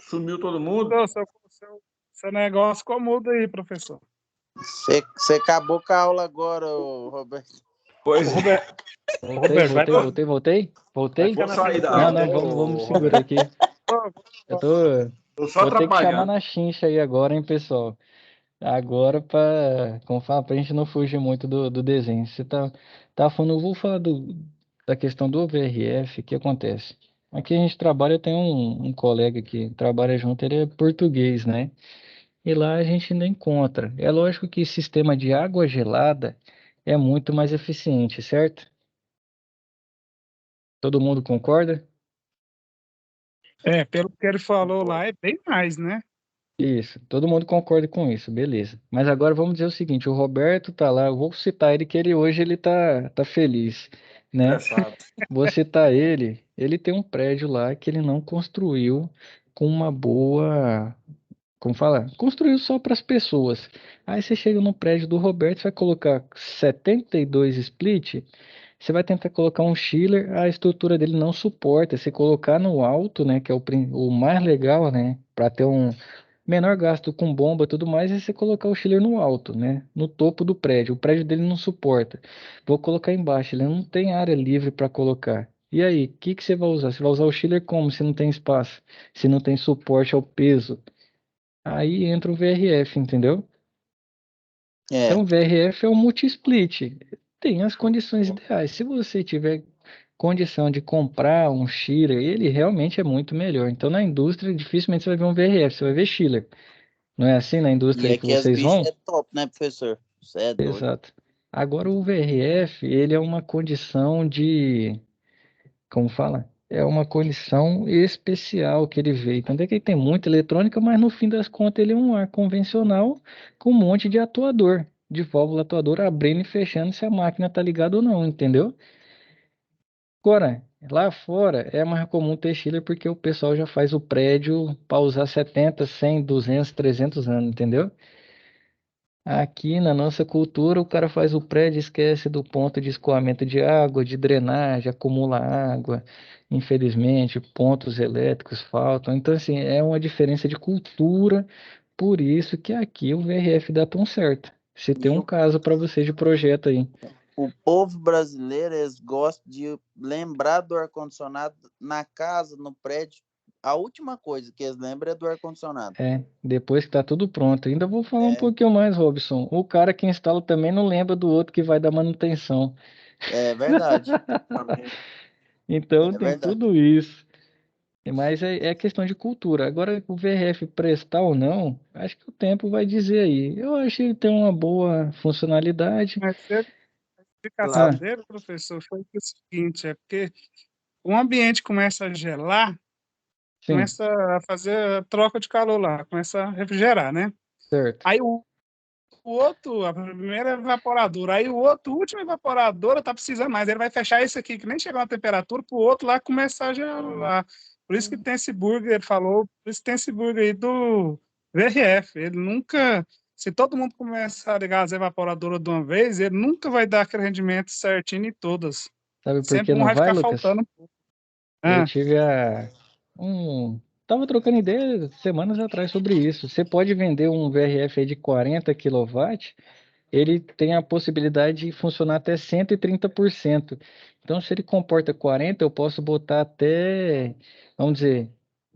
Sumiu todo mundo. Seu negócio ficou mudo aí, professor. Você acabou com a aula agora, Roberto. Pois é. Voltei. Vou sair da Não, aula. não, vamos segurar aqui. Eu Tô só vou ter que chamar atrapalhando. na chincha aí agora, hein, pessoal. Agora, como fala, pra gente não fugir muito do desenho. Você tá falando, eu vou falar da questão do VRF, o que acontece? Aqui a gente trabalha, tem um colega que trabalha junto, ele é português, né? E lá a gente ainda encontra. É lógico que sistema de água gelada é muito mais eficiente, certo? Todo mundo concorda? É, pelo que ele falou lá, é bem mais, né? Isso, todo mundo concorda com isso, beleza. Mas agora vamos dizer o seguinte, o Roberto tá lá, eu vou citar ele que ele hoje ele tá feliz, né? Engraçado. Vou citar ele tem um prédio lá que ele não construiu com uma boa, como fala? Construiu só para as pessoas. Aí você chega no prédio do Roberto, você vai colocar 72 split, você vai tentar colocar um chiller, a estrutura dele não suporta. Se colocar no alto, né, que é o mais legal, né, para ter um menor gasto com bomba e tudo mais, é você colocar o chiller no alto, né? No topo do prédio. O prédio dele não suporta. Vou colocar embaixo, ele não tem área livre para colocar. E aí, o que que você vai usar? Você vai usar o chiller como se não tem espaço? Se não tem suporte ao peso? Aí entra o VRF, entendeu? É. Então, o VRF é um multi-split. Tem as condições ideais. Se você tiver condição de comprar um chiller, ele realmente é muito melhor. Então, na indústria, dificilmente você vai ver um VRF, você vai ver chiller. Não é assim na E indústria aí que aqui as vocês bichas vão? é top, né, professor? Você é doido. Exato. Agora o VRF, ele é uma condição de, como fala? É uma condição especial que ele veio. Tanto é que ele tem muita eletrônica, mas no fim das contas ele é um ar convencional com um monte de atuador, de válvula atuadora abrindo e fechando se a máquina tá ligada ou não, entendeu? Agora, Lá fora é mais comum ter chiller porque o pessoal já faz o prédio para usar 70, 100, 200, 300 anos, entendeu? Aqui na nossa cultura, o cara faz o prédio, e esquece do ponto de escoamento de água, de drenagem, acumula água. Infelizmente, pontos elétricos faltam. Então, assim, é uma diferença de cultura. Por isso que aqui o VRF dá tão certo. Se tem E um caso para você de projeto aí. o povo brasileiro, eles gostam de lembrar do ar-condicionado na casa, no prédio. A última coisa que eles lembram é do ar-condicionado. Depois que tá tudo pronto. Ainda vou falar um É, pouquinho mais, Robson. O cara que instala também não lembra do outro que vai dar manutenção. é verdade. Então É tem verdade. tudo isso. Mas é questão de cultura. Agora, o VRF prestar ou não, acho que o tempo vai dizer aí. Eu acho que ele tem uma boa funcionalidade. Mas a Lá, explicação dele, professor, foi o seguinte, é porque o ambiente começa a gelar, Sim, começa a fazer a troca de calor lá, começa a refrigerar, né? certo. Aí o outro, a primeira evaporadora, aí o outro, o último evaporadora tá precisando mais, ele vai fechar esse aqui, que nem chegou na temperatura, pro outro lá começar a gelar. Por isso que tem esse burger, ele falou, por isso que tem esse burger aí do VRF, ele nunca, se todo mundo começar a ligar as evaporadoras de uma vez, ele nunca vai dar aquele rendimento certinho em todas. Sabe por que Sempre um não vai vai, ficar Lucas? faltando. Eu Ah, tive um. Tava trocando ideia semanas atrás sobre isso. Você pode vender um VRF aí de 40 kW, ele tem a possibilidade de funcionar até 130%. Então, se ele comporta 40, eu posso botar até, vamos dizer,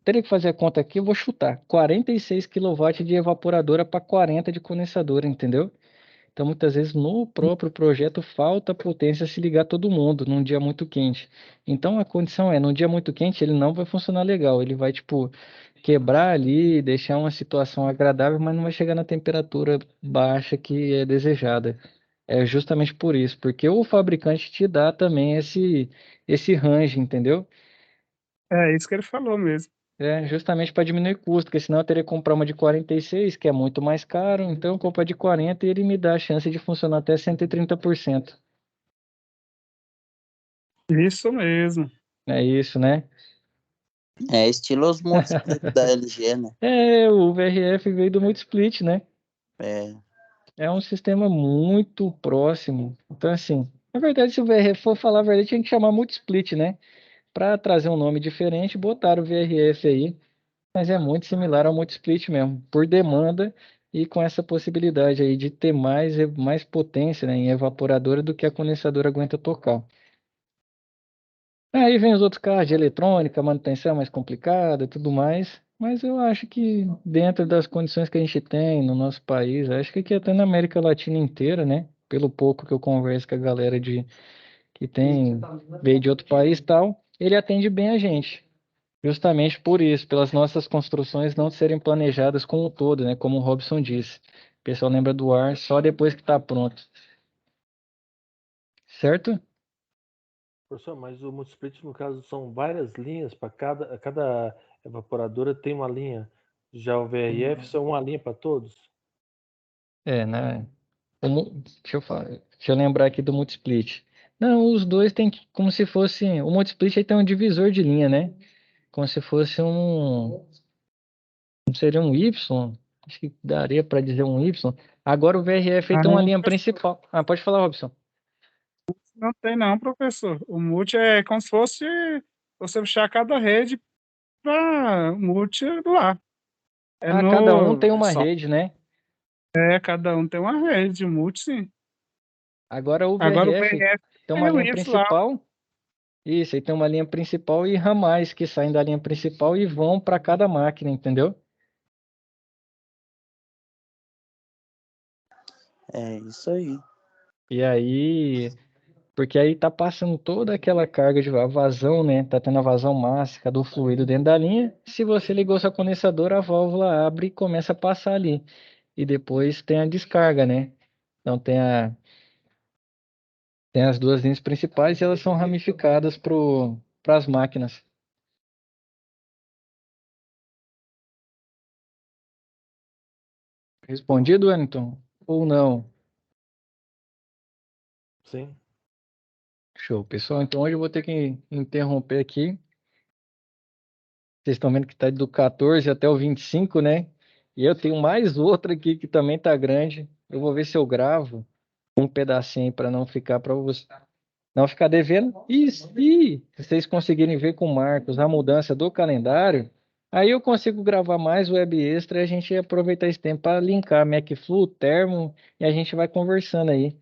teria que fazer a conta aqui, eu vou chutar, 46 kW de evaporadora para 40 de condensadora, entendeu? Então, muitas vezes no próprio projeto falta potência se ligar todo mundo num dia muito quente. Então, a condição é, num dia muito quente, ele não vai funcionar legal. Ele vai, tipo, quebrar ali, deixar uma situação agradável, mas não vai chegar na temperatura baixa que é desejada. É justamente por isso, porque o fabricante te dá também esse range, entendeu? é isso que ele falou mesmo. É justamente para diminuir custo, porque senão eu teria que comprar uma de 46, que é muito mais caro, então eu compro a de 40 e ele me dá a chance de funcionar até 130%. Isso mesmo. É isso, né? é estilo os multisplit da LG, né? O VRF veio do Multisplit, né? É, É um sistema muito próximo. Então, assim, na verdade, se o VRF for falar a verdade, tinha que chamar Multisplit, né? Para trazer um nome diferente, botaram o VRF aí. Mas é muito similar ao multisplit mesmo, por demanda e com essa possibilidade aí de ter mais potência, né, em evaporadora do que a condensadora aguenta tocar. Aí vem os outros carros de eletrônica, manutenção mais complicada e tudo mais, mas eu acho que dentro das condições que a gente tem no nosso país, acho que aqui até na América Latina inteira, né, pelo pouco que eu converso com a galera que veio de outro país e tal, ele atende bem a gente. Justamente por isso, pelas nossas construções não serem planejadas como um todo, né? Como o Robson disse. O pessoal lembra do ar só depois que está pronto. Certo? Professor, mas o multisplit, no caso, são várias linhas para cada evaporadora tem uma linha. Já o VRF são uma linha para todos? Né? Deixa eu lembrar aqui do multisplit. Não, os dois tem como se fosse. O multisplit aí tem um divisor de linha, né? Como se fosse seria um Y. Acho que daria para dizer um Y. Agora o VRF aí Ah, tem uma linha principal. Ah, pode falar, Robson. não tem não, professor. O multi é como se fosse você puxar cada rede para multi lá. É Ah, cada um tem no uma só. rede, né? É, cada um tem uma rede, o multi sim. Agora o Agora o VRF VRF tem uma é o linha Y lá. principal. Isso, aí tem uma linha principal e ramais que saem da linha principal e vão para cada máquina, entendeu? é isso aí. E aí, porque aí tá passando toda aquela carga de vazão, né? Tá tendo a vazão máxima do fluido dentro da linha. Se você ligou sua condensadora, a válvula abre e começa a passar ali. E depois tem a descarga, né? Então tem as duas linhas principais e elas são ramificadas para as máquinas. Respondido, Wellington? Ou não? Sim. Show, pessoal. Então hoje eu vou ter que interromper aqui. Vocês estão vendo que está do 14 até o 25, né? E eu tenho mais outra aqui que também está grande. Eu vou ver se eu gravo um pedacinho para não ficar para você. Não ficar devendo. E se vocês conseguirem ver com o Marcos a mudança do calendário, aí eu consigo gravar mais web extra e a gente aproveitar esse tempo para linkar MacFlu, Termo e a gente vai conversando aí,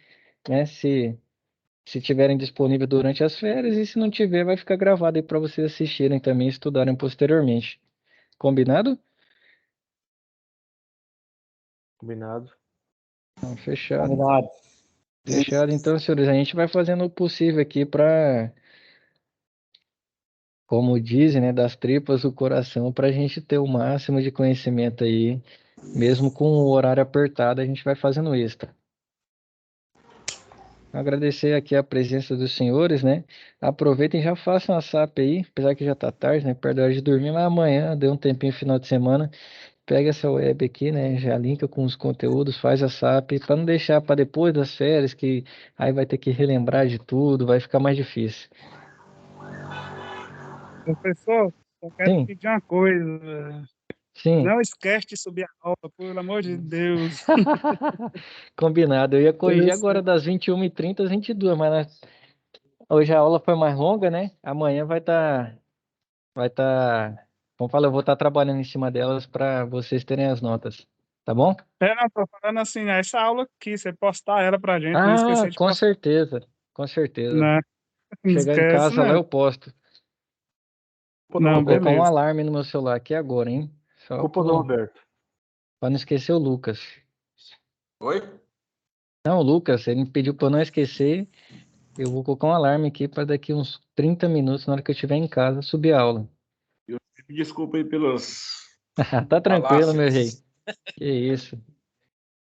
né? Se tiverem disponível durante as férias e se não tiver, vai ficar gravado aí para vocês assistirem também e estudarem posteriormente. Combinado? Combinado. Então, fechado. Combinado. Fechado. Então, senhores, a gente vai fazendo o possível aqui para, como dizem, né, das tripas do coração, para a gente ter o máximo de conhecimento aí, mesmo com o horário apertado, a gente vai fazendo extra. Agradecer aqui a presença dos senhores, né? Aproveitem e já façam a SAP aí, apesar que já tá tarde, né? Perto da hora de dormir, mas amanhã, dê um tempinho final de semana, pega essa web aqui, né? Já linka com os conteúdos, faz a SAP, para não deixar para depois das férias, que aí vai ter que relembrar de tudo, vai ficar mais difícil. Professor, eu quero Sim, pedir uma coisa. sim. Não esquece de subir a aula, pelo amor de Deus. Combinado. Eu ia corrigir agora Interessante. das 21h30 às 22h, mas hoje a aula foi mais longa, né? Amanhã como fala, eu vou estar trabalhando em cima delas para vocês terem as notas, tá bom? Não, tô falando assim, essa aula aqui, você postar ela pra gente, não Ah, esquecer de com postar. certeza, com certeza. Não, não Chegar em esquece, casa lá não. eu posto. Culpa do Vou Não, colocar um Roberto. beleza. alarme no meu celular aqui agora, hein? Só Culpa do Roberto. para não esquecer o Lucas. Oi? Não, o Lucas, ele me pediu para eu não esquecer. Eu vou colocar um alarme aqui para daqui uns 30 minutos, na hora que eu estiver em casa, subir a aula. Desculpa aí pelas Tá tranquilo, meu rei. falácias. Que isso,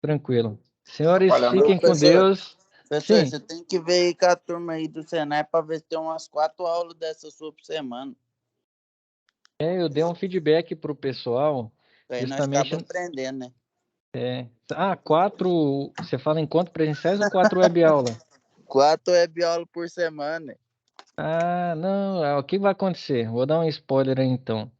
tranquilo. Senhores, Atrapalhando. Ô, fiquem com professor, Deus. professor, Sim, você tem que ver aí com a turma aí do Senai para ver se tem umas 4 aulas dessa sua por semana. eu dei um feedback pro pessoal, Aí nós justamente. acabamos aprendendo, né? Você fala em encontros presenciais ou 4 web aula? 4 web aulas por semana. Ah, não, o que vai acontecer? Vou dar um spoiler aí então.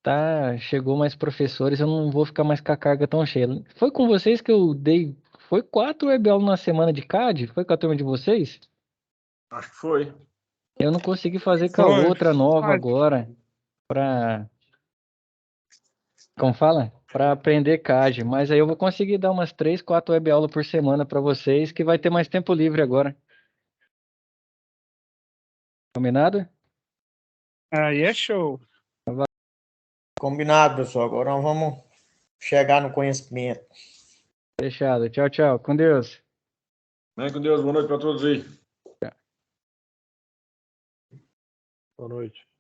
Tá, chegou mais professores, eu não vou ficar mais com a carga tão cheia. Foi com vocês que eu dei. Foi 4 web aula na semana de CAD? Foi com a turma de vocês? Acho que foi. Eu não consegui fazer com a Foi. outra nova Mas, agora, pra, como fala? Pra aprender CAD, mas aí eu vou conseguir dar umas 3, 4 web aula por semana pra vocês, que vai ter mais tempo livre agora. Combinado? aí é show. Combinado, pessoal. Agora nós vamos chegar no conhecimento. Fechado. Tchau, tchau. Com Deus. Vem com Deus, boa noite para todos aí. Boa noite.